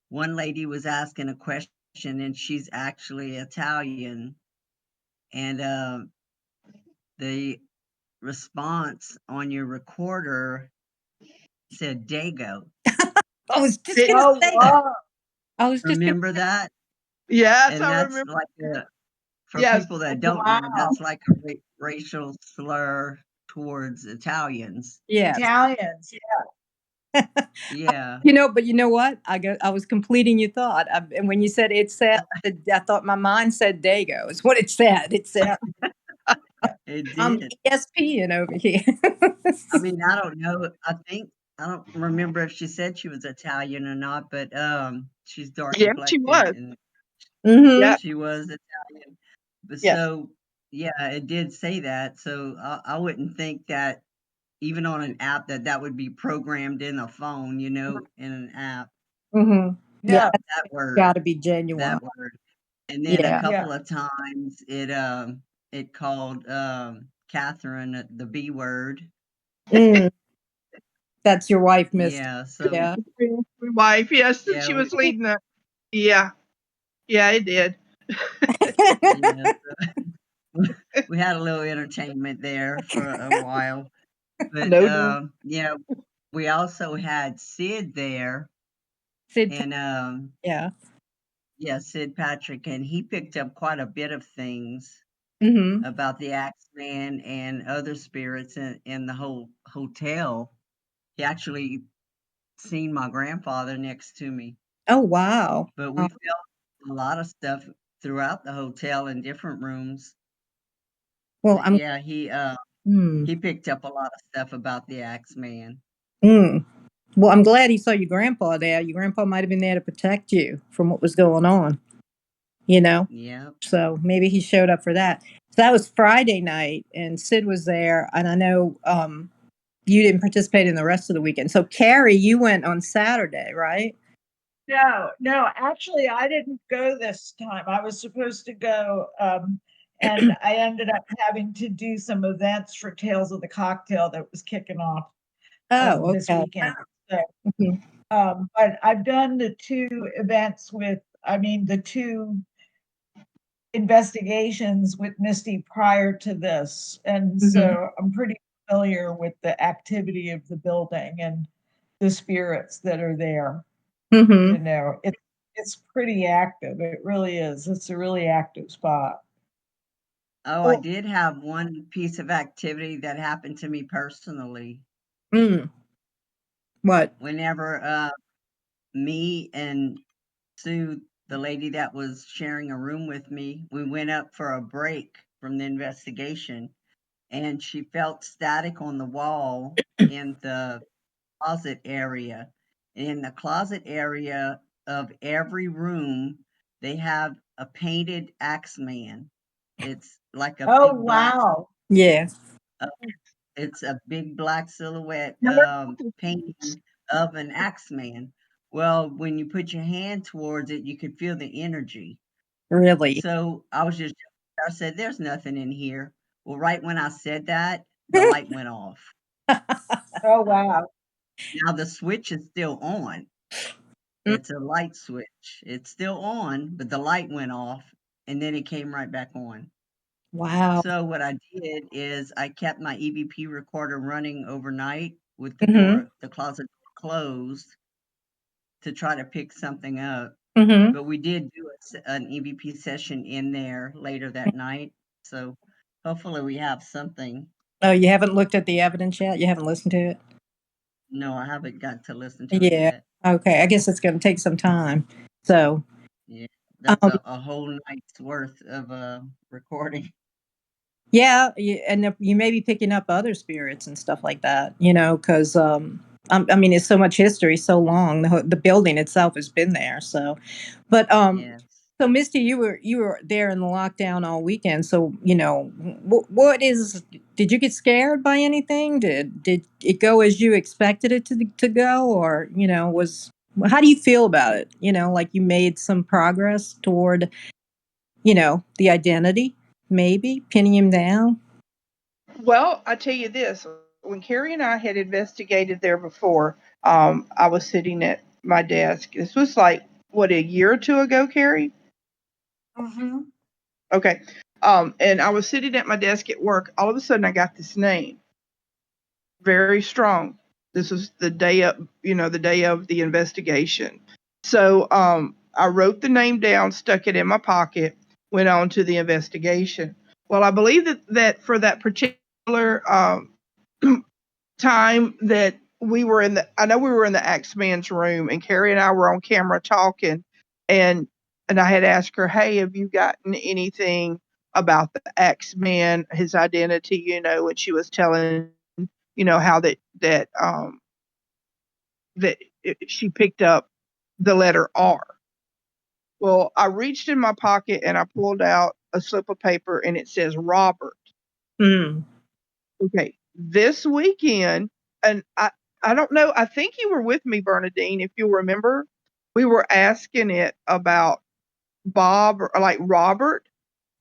one lady was asking a question, and she's actually Italian, and the response on your recorder said Dago.
I was just
It,
gonna
Oh,
say that.
wow.
I was just gonna.
Remember that?
yes,
And
I
that's
remember.
like for
Yes,
people that don't know,
Wow.
that's like a racial slur towards Italians.
Yes.
Italians.
Yeah.
But you know what? I was completing your thought, and when you said it said, I thought my mind said Dago. Is what it said. It said
Yeah.
It
I'm
did.
ESPN over here.
I mean, I don't know. I don't remember if she said she was Italian or not, but she's dark
yeah, she
complected
was.
and
Mm-hmm.
Yeah,
she was Italian. But
yes.
so yeah, it did say that. So I wouldn't think that even on an app that would be programmed in a phone, in an app.
Mm-hmm. Yeah,
No.
That word,
got to be genuine.
that word. And then a
Yeah.
Yeah.
couple of times it called Catherine the B word.
Mm, that's your wife, Misty.
Yeah, so
Yeah.
My wife, yes,
yeah,
she was leading the. Yeah, yeah, it did.
yeah, we had a little entertainment there for a while. But
No doubt.
yeah, we also had Sid there
Sid.
and
Yeah.
yeah, Sid Patrick, and he picked up quite a bit of things
Mm-hmm.
about the Axeman and other spirits in the whole hotel. He actually seen my grandfather next to me,
Oh wow.
but we felt a lot of stuff throughout the hotel in different rooms.
Well,
But
I'm.
yeah,
Mm,
he picked up a lot of stuff about the Axeman.
mm. Well, I'm glad he saw your grandpa there. Your grandpa might have been there to protect you from what was going on. You know.
Yeah.
So maybe he showed up for that. So that was Friday night, and Sid was there, and I know you didn't participate in the rest of the weekend. So Carrie, you went on Saturday, right?
No, no, actually, I didn't go this time. I was supposed to go, and I ended up having to do some events for Tales of the Cocktail that was kicking off
Oh,
this
okay.
weekend. So,
Mhm.
but I've done the two events the two investigations with Misty prior to this, and
Mhm.
so I'm pretty familiar with the activity of the building and the spirits that are there.
Mhm.
It's pretty active. It really is. It's a really active spot.
Oh, I
Well,
did have one piece of activity that happened to me personally.
mm, what?
Whenever me and Sue, the lady that was sharing a room with me, we went up for a break from the investigation, and she felt static on the wall in the closet area. In the closet area of every room, they have a painted Axeman. It's like a
Oh,
big black,
wow.
Yeah.
uh, it's a big black silhouette
Never-
painting of an Axeman. Well, when you put your hand towards it, you could feel the energy.
Really?
So I was just I said, "There's nothing in here." Well, right when I said that, the light went off.
Oh, wow.
Now the switch is still on.
Mm.
It's a light switch. It's still on, but the light went off and then it came right back on.
Wow.
So what I did is I kept my EVP recorder running overnight with
Mhm.
the closet door closed to try to pick something up.
Mhm.
But we did do an EVP session in there later that night. So hopefully we have something.
Oh, you haven't looked at the evidence yet? You haven't listened to it?
No, I haven't got to listen to it
Yeah.
yet.
Okay. I guess it's going to take some time. So,
Yeah, that's
um,
a whole night's worth of recording.
yeah, and you may be picking up other spirits and stuff like that, because I mean, it's so much history, so long. The building itself has been there. So, but
Yes.
so Misty, you were there in the lockdown all weekend. So, did you get scared by anything? Did it go as you expected it to go, or how do you feel about it? Like you made some progress toward the identity, maybe pinning him down.
Well, I tell you this, when Carrie and I had investigated there before, I was sitting at my desk. This was like, what, a year or two ago, Carrie?
Mm-hmm.
Okay. And I was sitting at my desk at work. All of a sudden, I got this name, very strong. This was the day of the investigation. So I wrote the name down, stuck it in my pocket, went on to the investigation. Well, I believe that for that particular time that I know we were in the Axeman's room, and Carrie and I were on camera talking, and I had asked her, "Hey, have you gotten anything about the Axeman, his identity?" And she was telling, how she picked up the letter R. Well, I reached in my pocket and I pulled out a slip of paper, and it says Robert.
Mm.
Okay, this weekend, and I don't know, I think you were with me, Bernadine, if you'll remember. We were asking it about Bob, or like Robert,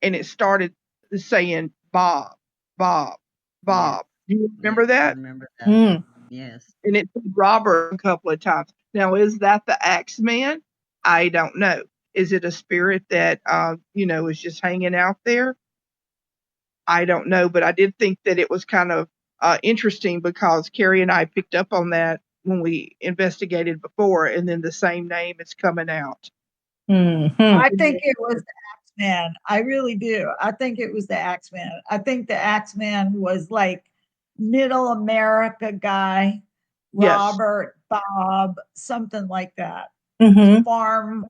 and it started saying Bob, Bob,
Yes.
Bob. Do you
Yes,
remember
I
that?
remember that.
Mm.
Yes.
And it said Robert a couple of times. Now, is that the Axeman? I don't know. Is it a spirit that is just hanging out there? I don't know, but I did think that it was kind of interesting because Carrie and I picked up on that when we investigated before, and then the same name is coming out.
Mhm.
I think it was the Axeman. I really do. I think it was the Axeman. I think the Axeman was like middle America guy,
Yes.
Robert, Bob, something like that.
Mhm.
Farm,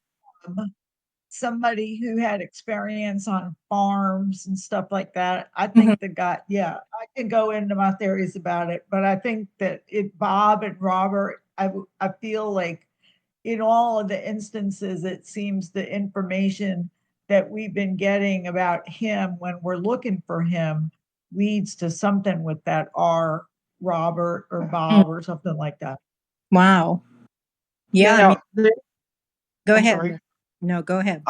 somebody who had experience on farms and stuff like that. I
Mhm.
think the guy, yeah, I can go into my theories about it, but I think that Bob and Robert, I feel like in all of the instances, it seems the information that we've been getting about him when we're looking for him leads to something with that R, Robert or
Mm.
Bob or something like that.
Wow. Yeah, I mean,
Now,
go
I'm
ahead.
sorry.
No, go ahead.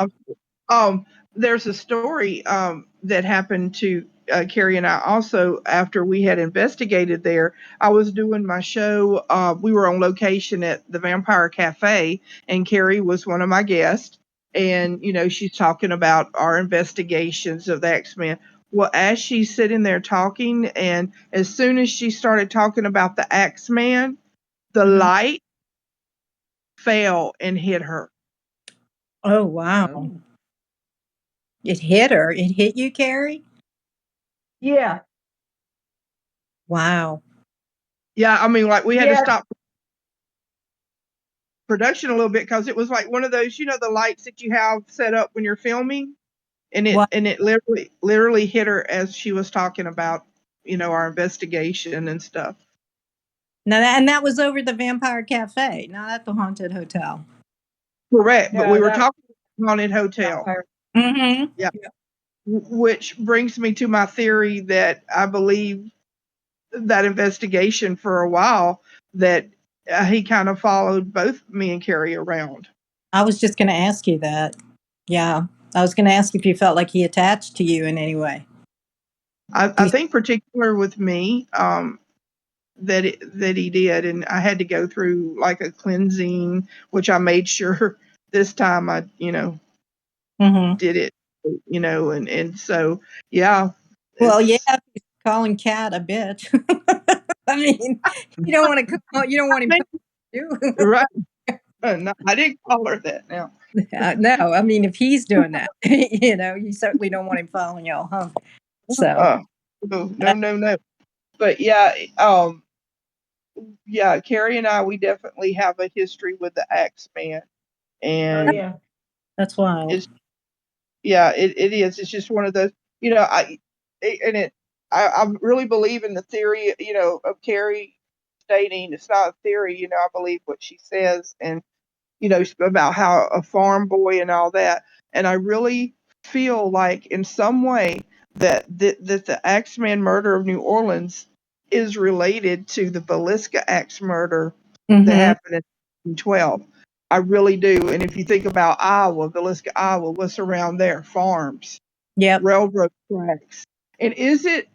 Um, there's a story that happened to Carrie and I also after we had investigated there. I was doing my show. We were on location at the Vampire Cafe, and Carrie was one of my guests. And she's talking about our investigations of the X-Men. Well, as she's sitting there talking, and as soon as she started talking about the Axeman, the
Mhm.
light fell and hit her.
Oh, wow.
Oh,
It hit her. It hit you, Carrie?
Yeah.
Wow.
Yeah, I mean, like we had to
Yeah.
stop production a little bit because it was like one of those, the lights that you have set up when you're filming, and it
Wow.
and it literally hit her as she was talking about, our investigation and stuff.
Now that was over the Vampire Cafe, not at the haunted hotel.
Correct, but
No,
we were
that
talking about haunted hotel.
vampire.
Mhm.
Yeah, which brings me to my theory that I believe that investigation for a while that he kind of followed both me and Carrie around.
I was just going to ask you that. Yeah. I was going to ask if you felt like he attached to you in any way.
I think particular with me, that he did, and I had to go through like a cleansing, which I made sure this time I did it, and so yeah.
Well, yeah, he's calling Cat a bitch. I mean, you don't want him calling you.
Right. No, I didn't call her that now.
No, I mean, if he's doing that, you certainly don't want him following y'all home. So
No. But yeah, Carrie and I, we definitely have a history with the Axeman, and
yeah.
That's wild.
it's it is. It's just one of those, I really believe in the theory, of Carrie stating it's not a theory. I believe what she says, and about how a farm boy and all that. And I really feel like in some way that the Axeman murder of New Orleans is related to the Villisca Axe murder that happened in 1912. I really do. And if you think about Iowa, Villisca, Iowa, what's around there? Farms,
Yep.
railroad tracks. And is it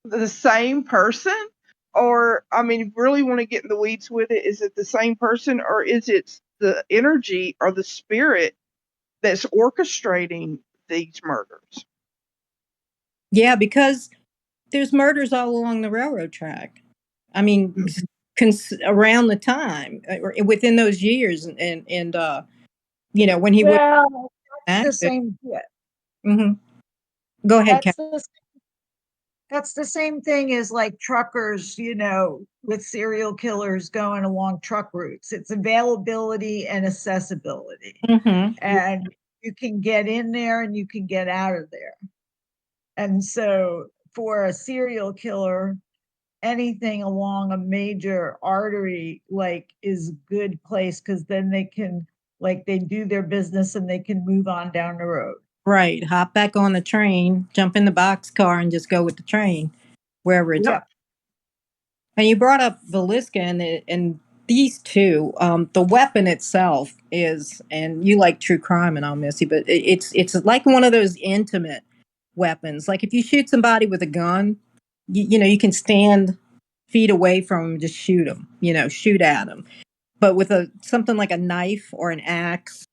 the same person? Or, I mean, if you really want to get in the weeds with it, is it the same person, or is it the energy or the spirit that's orchestrating these murders?
Yeah, because there's murders all along the railroad track. I mean, around the time, or within those years, and when he was
Well, that's the
active.
same. Yeah,
Go ahead, Kat.
That's the same thing as like truckers, with serial killers going along truck routes. It's availability and accessibility. And you can get in there and you can get out of there. And so for a serial killer, anything along a major artery is a good place, because then they can they do their business and they can move on down the road.
Right. Hop back on the train, jump in the boxcar, and just go with the train wherever it's.
Yeah.
And you brought up Villisca, and these two, the weapon itself is, and you like true crime and all, Missy, but it's like one of those intimate weapons. Like if you shoot somebody with a gun, you can stand feet away from them, just shoot them, shoot at them. But with something like a knife or an axe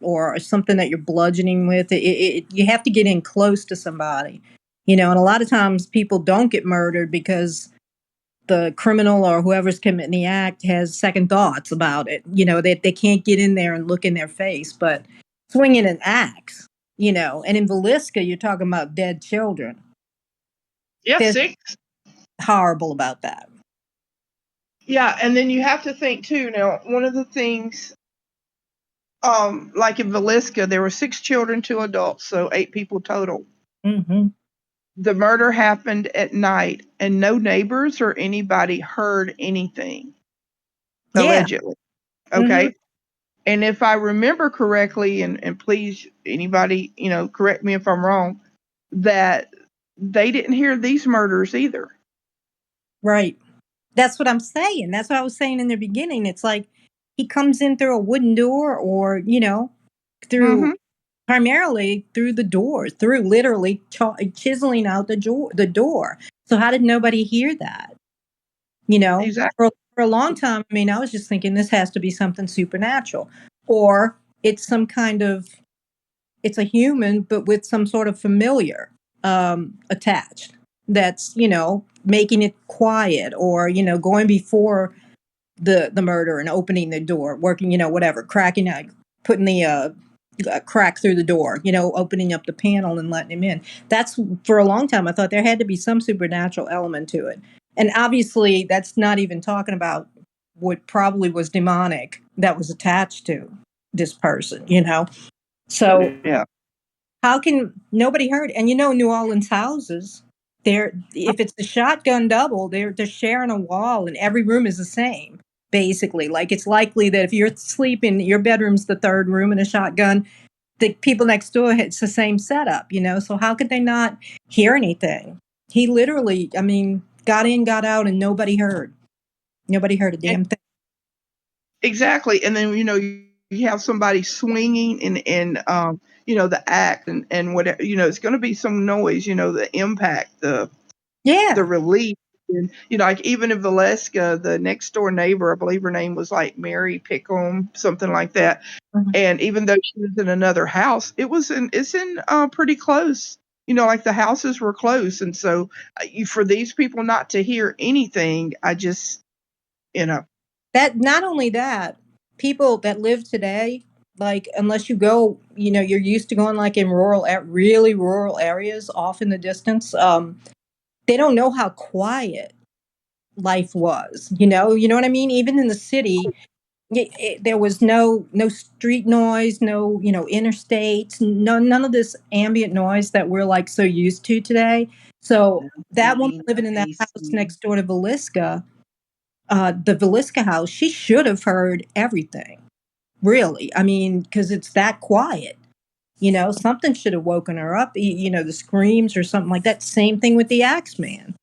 or something that you're bludgeoning with, you have to get in close to somebody, and a lot of times people don't get murdered because the criminal or whoever's committing the act has second thoughts about it. They can't get in there and look in their face. But swinging an axe, and in Villisca, you're talking about dead children.
Yeah,
There's
6.
horrible about that.
Yeah, and then you have to think too. Now, one of the things, like in Villisca, there were 6 children, 2 adults, so 8 people total. The murder happened at night, and no neighbors or anybody heard anything.
Yeah.
Allegedly. Okay. And if I remember correctly, and please, anybody, correct me if I'm wrong, that they didn't hear these murders either.
Right. That's what I'm saying. That's what I was saying in the beginning. It's like he comes in through a wooden door, or, through primarily through the doors, through literally chiseling out the door. So how did nobody hear that?
Exactly.
For a long time, I mean, I was just thinking this has to be something supernatural, or it's some kind of, it's a human, but with some sort of familiar attached that's, making it quiet, or, going before the murder and opening the door, working, whatever, cracking out, putting the crack through the door, opening up the panel and letting him in. That's, for a long time, I thought there had to be some supernatural element to it. And obviously, that's not even talking about what probably was demonic that was attached to this person, So
Yeah.
how can nobody heard? And New Orleans houses, if it's a shotgun double, they're sharing a wall, and every room is the same. Basically, like it's likely that if you're sleeping, your bedroom's the third room in a shotgun, the people next door, it's the same setup, So how could they not hear anything? He literally, I mean, got in, got out, and nobody heard. Nobody heard a damn thing.
Exactly. And then, you have somebody swinging and the act and whatever, it's going to be some noise, the impact, the
Yeah.
relief. And, like even in Valeska, the next door neighbor, I believe her name was like Mary Pickham, something like that.
Mhm.
And even though she was in another house, it's in pretty close. Like the houses were close, and so for these people not to hear anything, I just,
That not only that, people that live today, like unless you go, you're used to going like in really rural areas off in the distance. They don't know how quiet life was. You know what I mean. Even in the city, there was no street noise, no interstates, none of this ambient noise that we're like so used to today. So
No
that woman
TV, no
living in that house
AC.
next door to Valiska, the Valiska house, she should have heard everything. Really, I mean, because it's that quiet. Something should have woken her up. The screams or something like that. Same thing with the Axeman.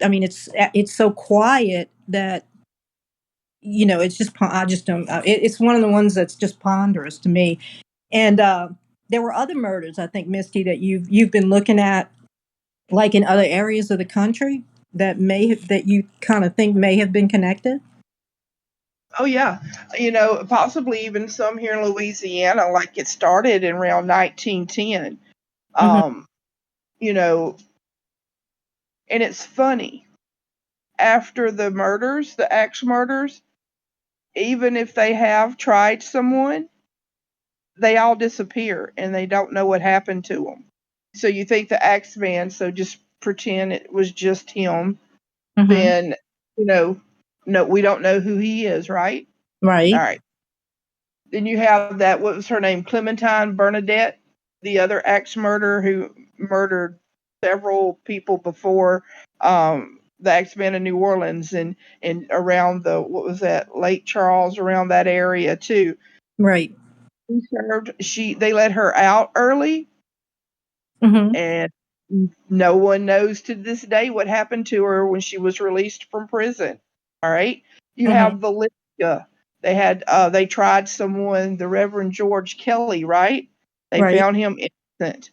I mean, it's so quiet that it's just I just don't. It's one of the ones that's just ponderous to me. And there were other murders, I think, Misty, that you've been looking at, like in other areas of the country that you kind of think may have been connected.
Oh yeah, possibly even some here in Louisiana. Like it started in around 1910.
Hmm.
Um, you know, and it's funny. After the murders, the axe murders, even if they have tried someone, they all disappear and they don't know what happened to them. So you think the axe man, so just pretend it was just him.
Hmm.
Then, you know, no, we don't know who he is, right? All
Right.
right. Then you have that, what was her name? Clementine Bernadette, the other axe murderer who murdered several people before the Axeman in New Orleans and around the, what was that, Lake Charles, around that area too.
Right.
They let her out early,
Hmm.
and no one knows to this day what happened to her when she was released from prison. All right. You
Hmm.
have Valeska. They tried someone, the Reverend George Kelly, right? They
Right.
found him innocent.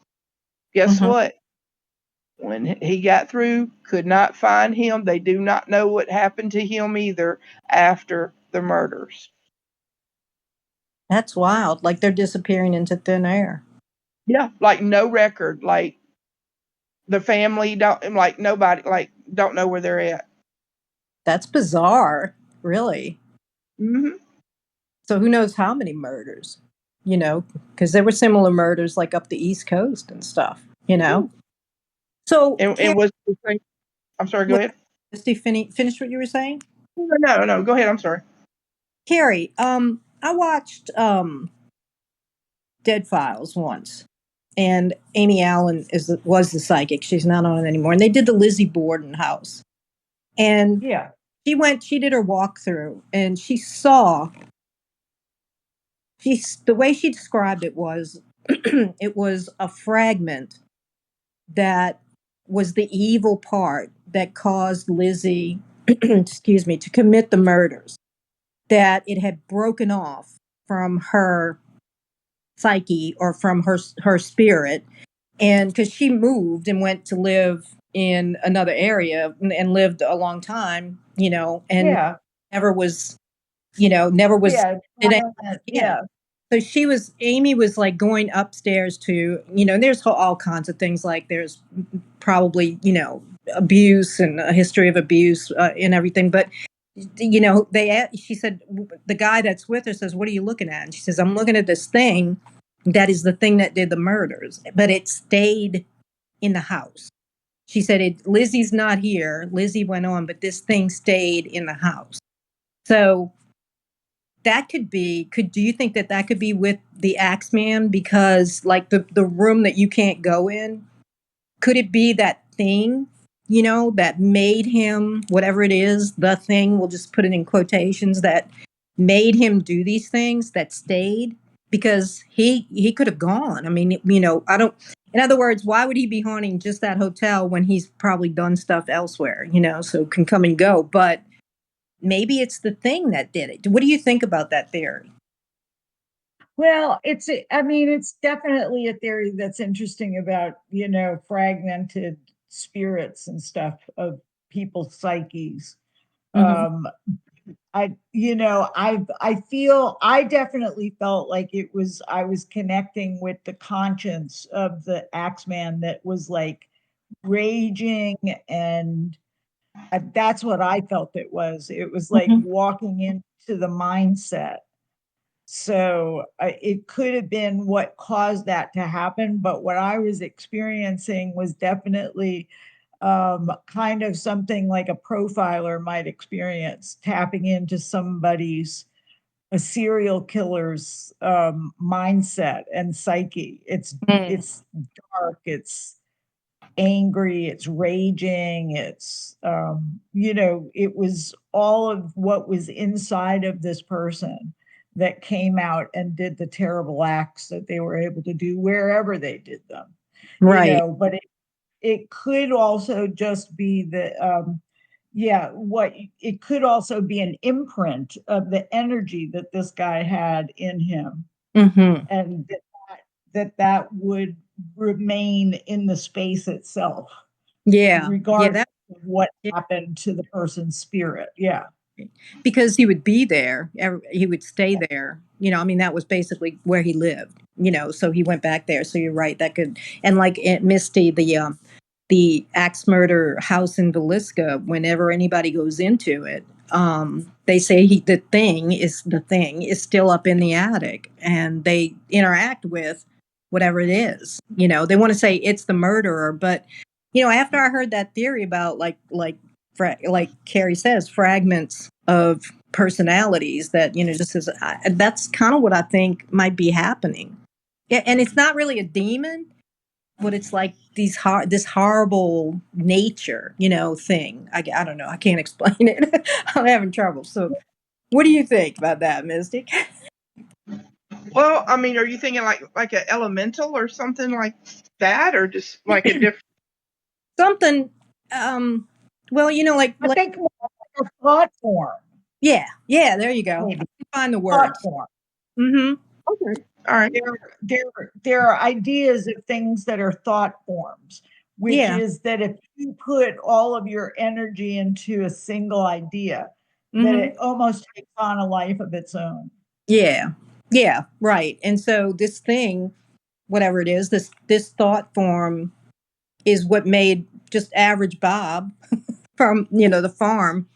Guess
Hmm.
what? When he got through, could not find him. They do not know what happened to him either after the murders.
That's wild. Like they're disappearing into thin air.
Yeah, like no record. Like the family don't, like nobody, like don't know where they're at.
That's bizarre. Really.
Hmm.
So who knows how many murders? Because there were similar murders like up the East Coast and stuff. So,
And was the thing, I'm sorry, go
what,
ahead.
Misty, finish what you were saying?
No, go ahead. I'm sorry.
Carrie, I watched Dead Files once, and Amy Allen was the psychic. She's not on it anymore. And they did the Lizzie Borden house, and
Yeah.
she did her walkthrough, and the way she described it was it was a fragment that was the evil part that caused Lizzie, excuse me, to commit the murders. That it had broken off from her psyche or from her spirit, and because she moved and went to live in another area and lived a long time, and
Yeah.
never was, never was
Yeah.
did
Kind
anything
of,
again.
yeah.
So Amy was like going upstairs to, there's all kinds of things, like there's probably, abuse and a history of abuse and everything. But, she said, the guy that's with her says, "What are you looking at?" And she says, "I'm looking at this thing that is the thing that did the murders, but it stayed in the house." She said, Lizzie's not here. Lizzie went on, but this thing stayed in the house. So that do you think that could be with the Axeman? Because like the room that you can't go in, could it be that thing, that made him, whatever it is, the thing, we'll just put it in quotations, that made him do these things, that stayed? Because he could have gone. I mean, I don't, in other words, why would he be haunting just that hotel when he's probably done stuff elsewhere, so can come and go. But maybe it's the thing that did it. What do you think about that theory?
Well, I mean, it's definitely a theory that's interesting about, fragmented spirits and stuff of people's psyches.
Hmm.
Um, I definitely felt like I was connecting with the conscience of the Axeman that was like raging, and that's what I felt it was. It was like
Hmm.
walking into the mindset. So it could have been what caused that to happen, but what I was experiencing was definitely kind of something like a profiler might experience, tapping into somebody's a serial killer's mindset and psyche.
Mm.
It's dark, it's angry, it's raging, it was all of what was inside of this person that came out and did the terrible acts that they were able to do wherever they did them.
Right.
But it could also just be what it could also be an imprint of the energy that this guy had in him,
Hmm.
and that would remain in the space itself,
Yeah. Yeah.
regardless of what happened to the person's spirit. Yeah.
Because he would be there, he would stay there. I mean, that was basically where he lived. So he went back there. So you're right. That could, and like Misty, the axe murder house in Villisca, whenever anybody goes into it, they say the thing is still up in the attic, and they interact with whatever it is. They want to say it's the murderer, but after I heard that theory about like Carrie says, fragments of personalities that just as that's kind of what I think might be happening. Yeah, and it's not really a demon, but it's like this horrible nature, thing. I don't know. I can't explain it. I'm having trouble. So, what do you think about that, Mystic?
Well, I mean, are you thinking like an elemental or something like that, or just like a different?
Something. Well,
I
like
think more like a thought form,
yeah, yeah. There you go. I
maybe
can find the
thought
words.
form.
Mm-hmm.
Okay, all right.
There are ideas of things that are thought forms, which
Yeah.
is that if you put all of your energy into a single idea, that
Mm-hmm.
it almost takes on a life of its own.
Yeah. Yeah. Right. And so this thing, whatever it is, this thought form is what made just average Bob from the farm,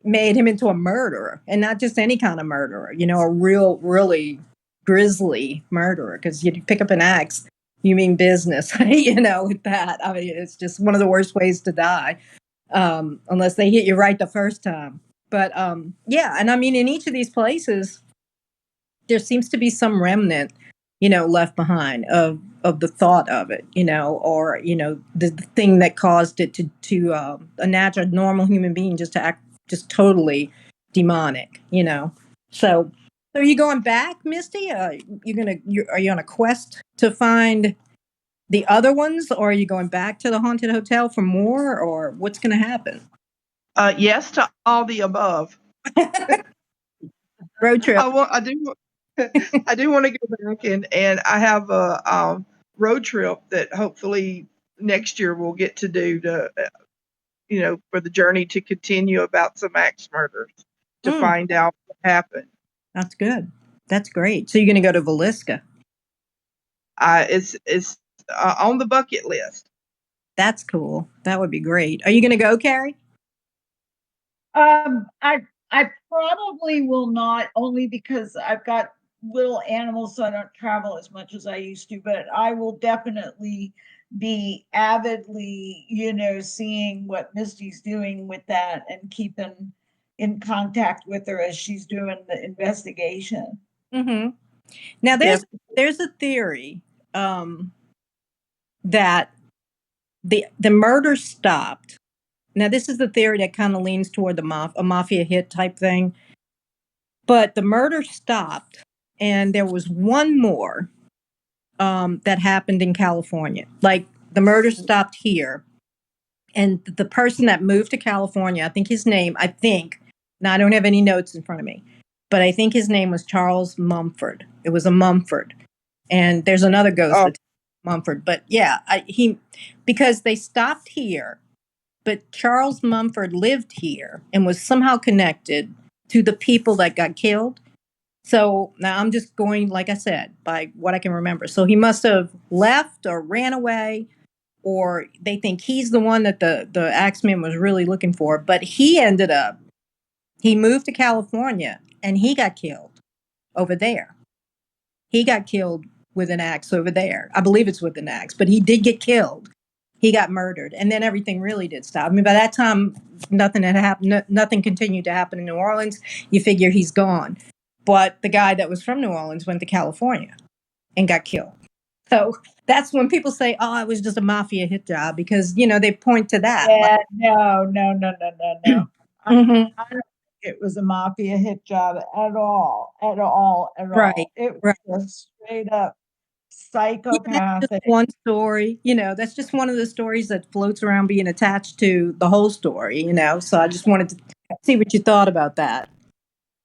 made him into a murderer, and not just any kind of murderer, a really grisly murderer, because you pick up an axe, you mean business. With that, I mean, it's just one of the worst ways to die, unless they hit you right the first time. But yeah, and I mean, in each of these places there seems to be some remnant, left behind of the thought of it, or the thing that caused it to a natural, normal human being just to act just totally demonic, So, are you going back, Misty? Are you on a quest to find the other ones, or are you going back to the haunted hotel for more, or what's going to happen?
Yes to all the above.
Road trip.
I do. I do want to go back, and I have a road trip that hopefully next year we'll get to do for the journey to continue about some axe murders to
Mm,
find out what happened.
that's good. That's great. So you're going to go to Villisca.
It's on the bucket list.
That's cool. That would be great. Are you going to go, Carrie?
I probably will not, only because I've got little animals, so I don't travel as much as I used to. But I will definitely be avidly, seeing what Misty's doing with that and keeping in contact with her as she's doing the investigation.
Mm-hmm. Now,
Yes.
there's a theory that the murder stopped. Now, this is the theory that kind of leans toward a mafia hit type thing. But the murder stopped, and there was one more that happened in California. Like, the murder stopped here, and the person that moved to California, I think, now I don't have any notes in front of me, but I think his name was Charles Mumford. It was a Mumford. And there's another ghost
Oh,
that's Mumford. But yeah, because they stopped here, but Charles Mumford lived here and was somehow connected to the people that got killed. So now I'm just going, like I said, by what I can remember. So he must have left or ran away, or they think he's the one that the Axeman was really looking for. But he moved to California and he got killed over there. He got killed with an axe over there. I believe it's with an axe, but he did get killed. He got murdered, and then everything really did stop. I mean, by that time, nothing had happened. Nothing continued to happen in New Orleans. You figure he's gone, but the guy that was from New Orleans went to California and got killed. So that's when people say, "Oh, it was just a mafia hit job," because they point to that.
Yeah, no, no, no, no, no, no.
Mhm.
I don't think it was a mafia hit job at all, at all, at
Right,
all. It
right.
was just straight up
That's just
psychopathic.
one story. That's just one of the stories that floats around being attached to the whole story. So I just wanted to see what you thought about that.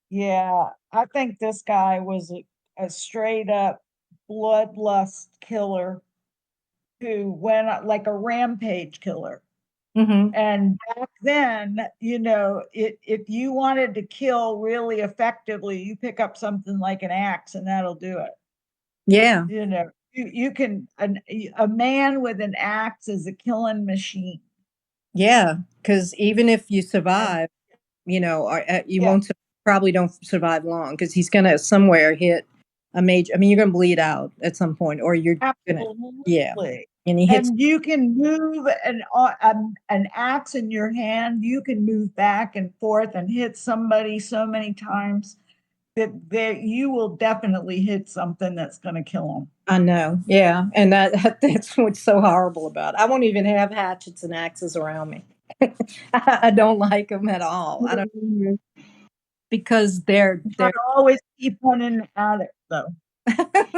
Yeah, I think this guy was a straight up bloodlust killer who went like a rampage killer.
Hmm.
And back then, if you wanted to kill really effectively, you pick up something like an axe and that'll do it.
Yeah,
You can a man with an axe is a killing machine.
yeah. Because even if you
And
survive, you
yeah,
won't probably don't survive long because he's gonna somewhere hit a major. I mean, you're gonna bleed out at some point, or you're gonna, yeah.
absolutely.
And he hits.
And you can move an axe in your hand. You can move back and forth and hit somebody so many times that you will definitely hit something that's going to kill them.
I know, yeah, and that's what's so horrible about it. I won't even have hatchets and axes around me. I don't like them at all. I don't because they're
But always keep one in the attic, though.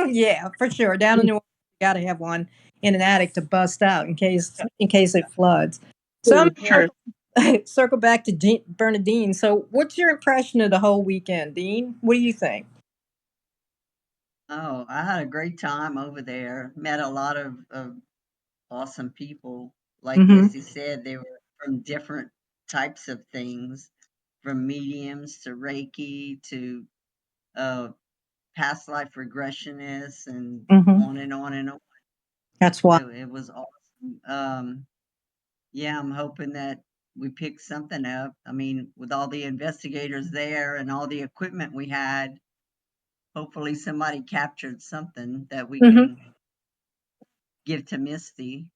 yeah, for sure. Down in New Orleans, you got to have one in an attic to bust out in case it floods. So I'm
true,
Yeah.
true.
circle back to Bernadine. So, what's your impression of the whole weekend, Dean? What do you think?
Oh, I had a great time over there. Met a lot of awesome people. Like
Hmm.
Misty said, they were from different types of things, from mediums to Reiki to uh, past life regressionists and
Hmm.
on and on and on.
That's why.
It was awesome. Yeah, I'm hoping that we pick something up. I mean, with all the investigators there and all the equipment we had, hopefully somebody captured something that we
Hmm.
can give to Misty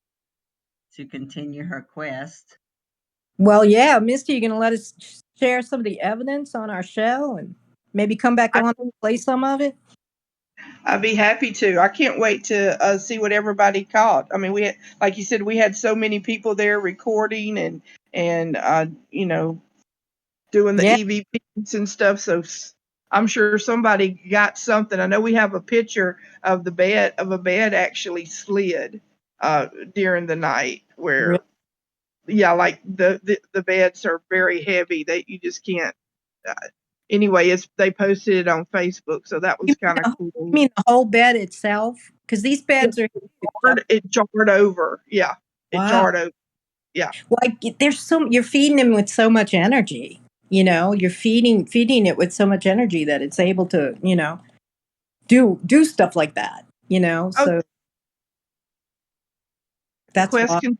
to continue her quest.
Well, yeah, Misty, you gonna let us share some of the evidence on our show and maybe come back
I,
on and play some of it?
I'd be happy to. I can't wait to see what everybody caught. I mean, we had, like you said, we had so many people there recording and doing the
Yeah.
EVPs and stuff. So I'm sure somebody got something. I know we have a picture of a bed actually slid during the night
Really?
where, yeah, like the beds are very heavy that you just can't. Uh, anyway, they posted it on Facebook, so that was kind of
You
cool.
mean the whole bed itself? Because these
Yeah,
beds are huge.
it jarred over. Yeah, it
Wow.
jarred over. Yeah.
Like you're feeding him with so much energy. You're feeding it with so much energy that it's able to, do stuff like that.
Oh,
So
the
that's
quest
why
can.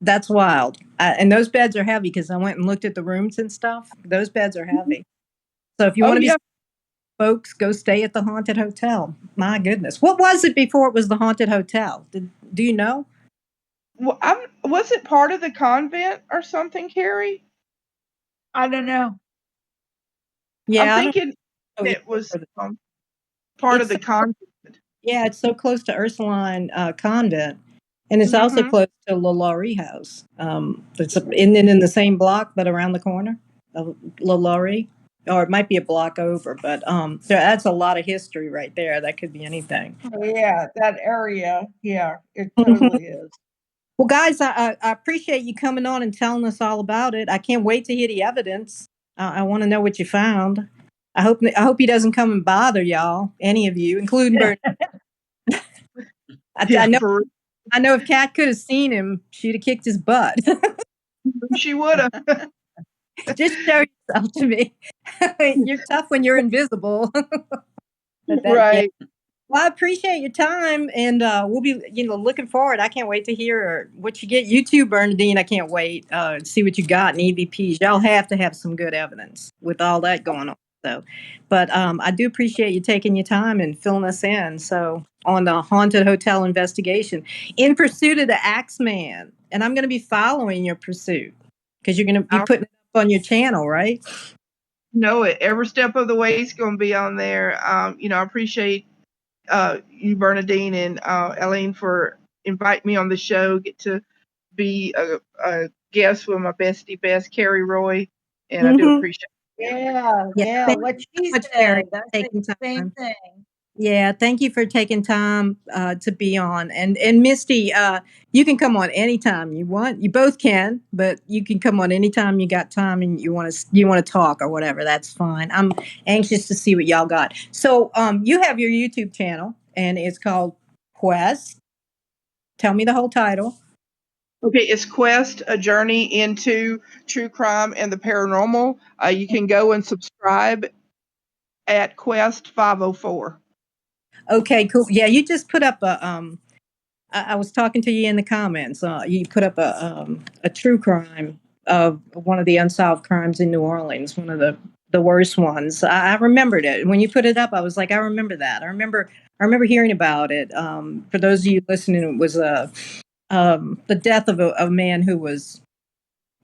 that's wild. And those beds are heavy because I went and looked at the rooms and stuff. Those beds are heavy. So if you
Oh
want to be
yeah.
folks, go stay at the haunted hotel. My goodness, what was it before it was the haunted hotel? Do you know?
Well, was it part of the convent or something, Carrie?
I don't know.
I'm
Yeah, I don't
thinking
know
it was
either.
part of
It's
the convent.
Yeah, it's so close to Ursuline Convent, and it's also
Hmm.
close to La Laurie House. It's in the same block, but around the corner of La Laurie, or it might be a block over. But that's a lot of history right there. That could be anything.
Oh, yeah, that area. Yeah, it
Mhm.
totally is.
Well, guys, I appreciate you coming on and telling us all about it. I can't wait to hear the evidence. I want to know what you found. I hope he doesn't come and bother y'all, any of you, including Bert. I
Yeah,
know.
for
I know if Kat could have seen him, she'd have kicked his butt.
she would have.
Just show yourself to me. You're tough when you're invisible. Yeah.
Right.
Well, I appreciate your time, and we'll be, looking forward. I can't wait to hear what you get. You too, Bernadine. I can't wait to see what you got in EVPs. Y'all have to have some good evidence with all that going on. So, but I do appreciate you taking your time and filling us in. So, on the haunted hotel investigation, in pursuit of the Axeman, and I'm going to be following your pursuit because you're going to be
I
putting it up on your channel, right?
know it. Every step of the way is going to be on there. I appreciate you, Bernadine, and Elaine for inviting me on the show. Get to be a guest with my bestie, best Carrie Roy, and I do
Mm-hmm.
appreciate
Yeah,
Yeah.
yeah.
Thank
What
you
she
so much, Carrie,
said,
for
I think
taking
the same
time.
thing.
Yeah, thank you for taking time to be on. And Misty, you can come on anytime you want. You both can, but you can come on anytime you got time and you want to talk or whatever. That's fine. I'm anxious to see what y'all got. So, you have your YouTube channel and it's called Quest. Tell me the whole title.
Okay, it's Quest, a journey into true crime and the paranormal. You can go and subscribe at Quest 504.
Okay, cool. Yeah, you just put up I was talking to you in the comments. You put up a true crime of one of the unsolved crimes in New Orleans, one of the worst ones. I remembered it when you put it up. I was like, I remember that. I remember hearing about it. For those of you listening, it was the death of a man who was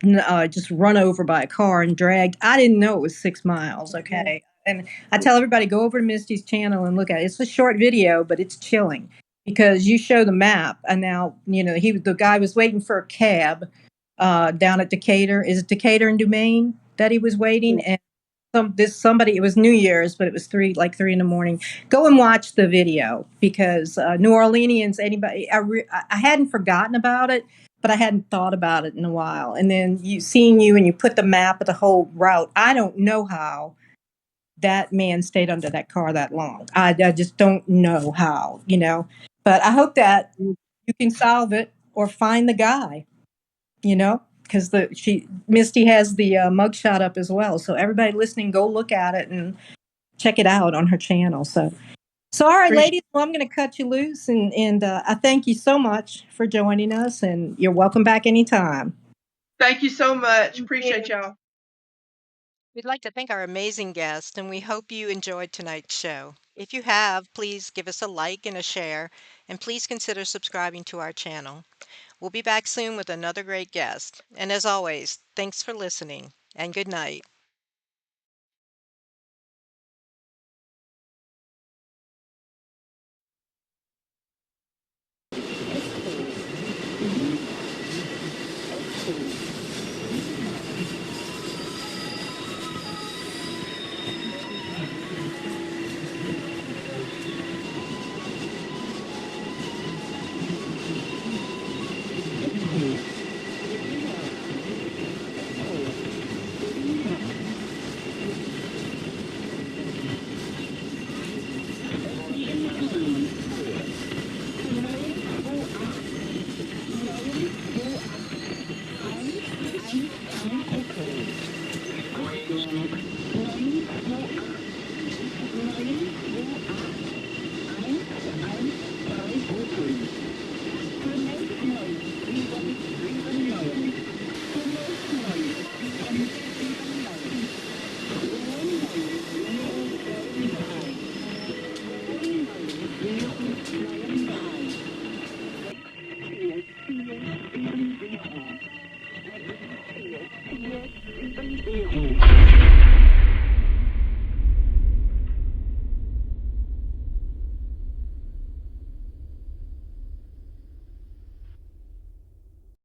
just run over by a car and dragged. I didn't know it was 6 miles. Okay. And I tell everybody, go over to Misty's channel and look at it. It's a short video, but it's chilling because you show the map. And now, the guy was waiting for a cab down at Decatur. Is it Decatur and Dumaine that he was waiting? And somebody, it was New Year's, but it was like 3 in the morning. Go and watch the video because New Orleanians, anybody, I hadn't forgotten about it, but I hadn't thought about it in a while. And then seeing you and you put the map of the whole route. I don't know how that man stayed under that car that long. I just don't know how, but I hope that you can solve it or find the guy, because Misty has the mugshot up as well. So everybody listening, go look at it and check it out on her channel. So all right,
Appreciate
ladies, well, I'm going to cut you loose, and I thank you so much for joining us, and you're welcome back anytime.
Thank you so much.
Thank
Appreciate
you.
y'all.
We'd like to thank our amazing guest, and we hope you enjoyed tonight's show. If you have, please give us a like and a share, and please consider subscribing to our channel. We'll be back soon with another great guest. And as always, thanks for listening, and good night.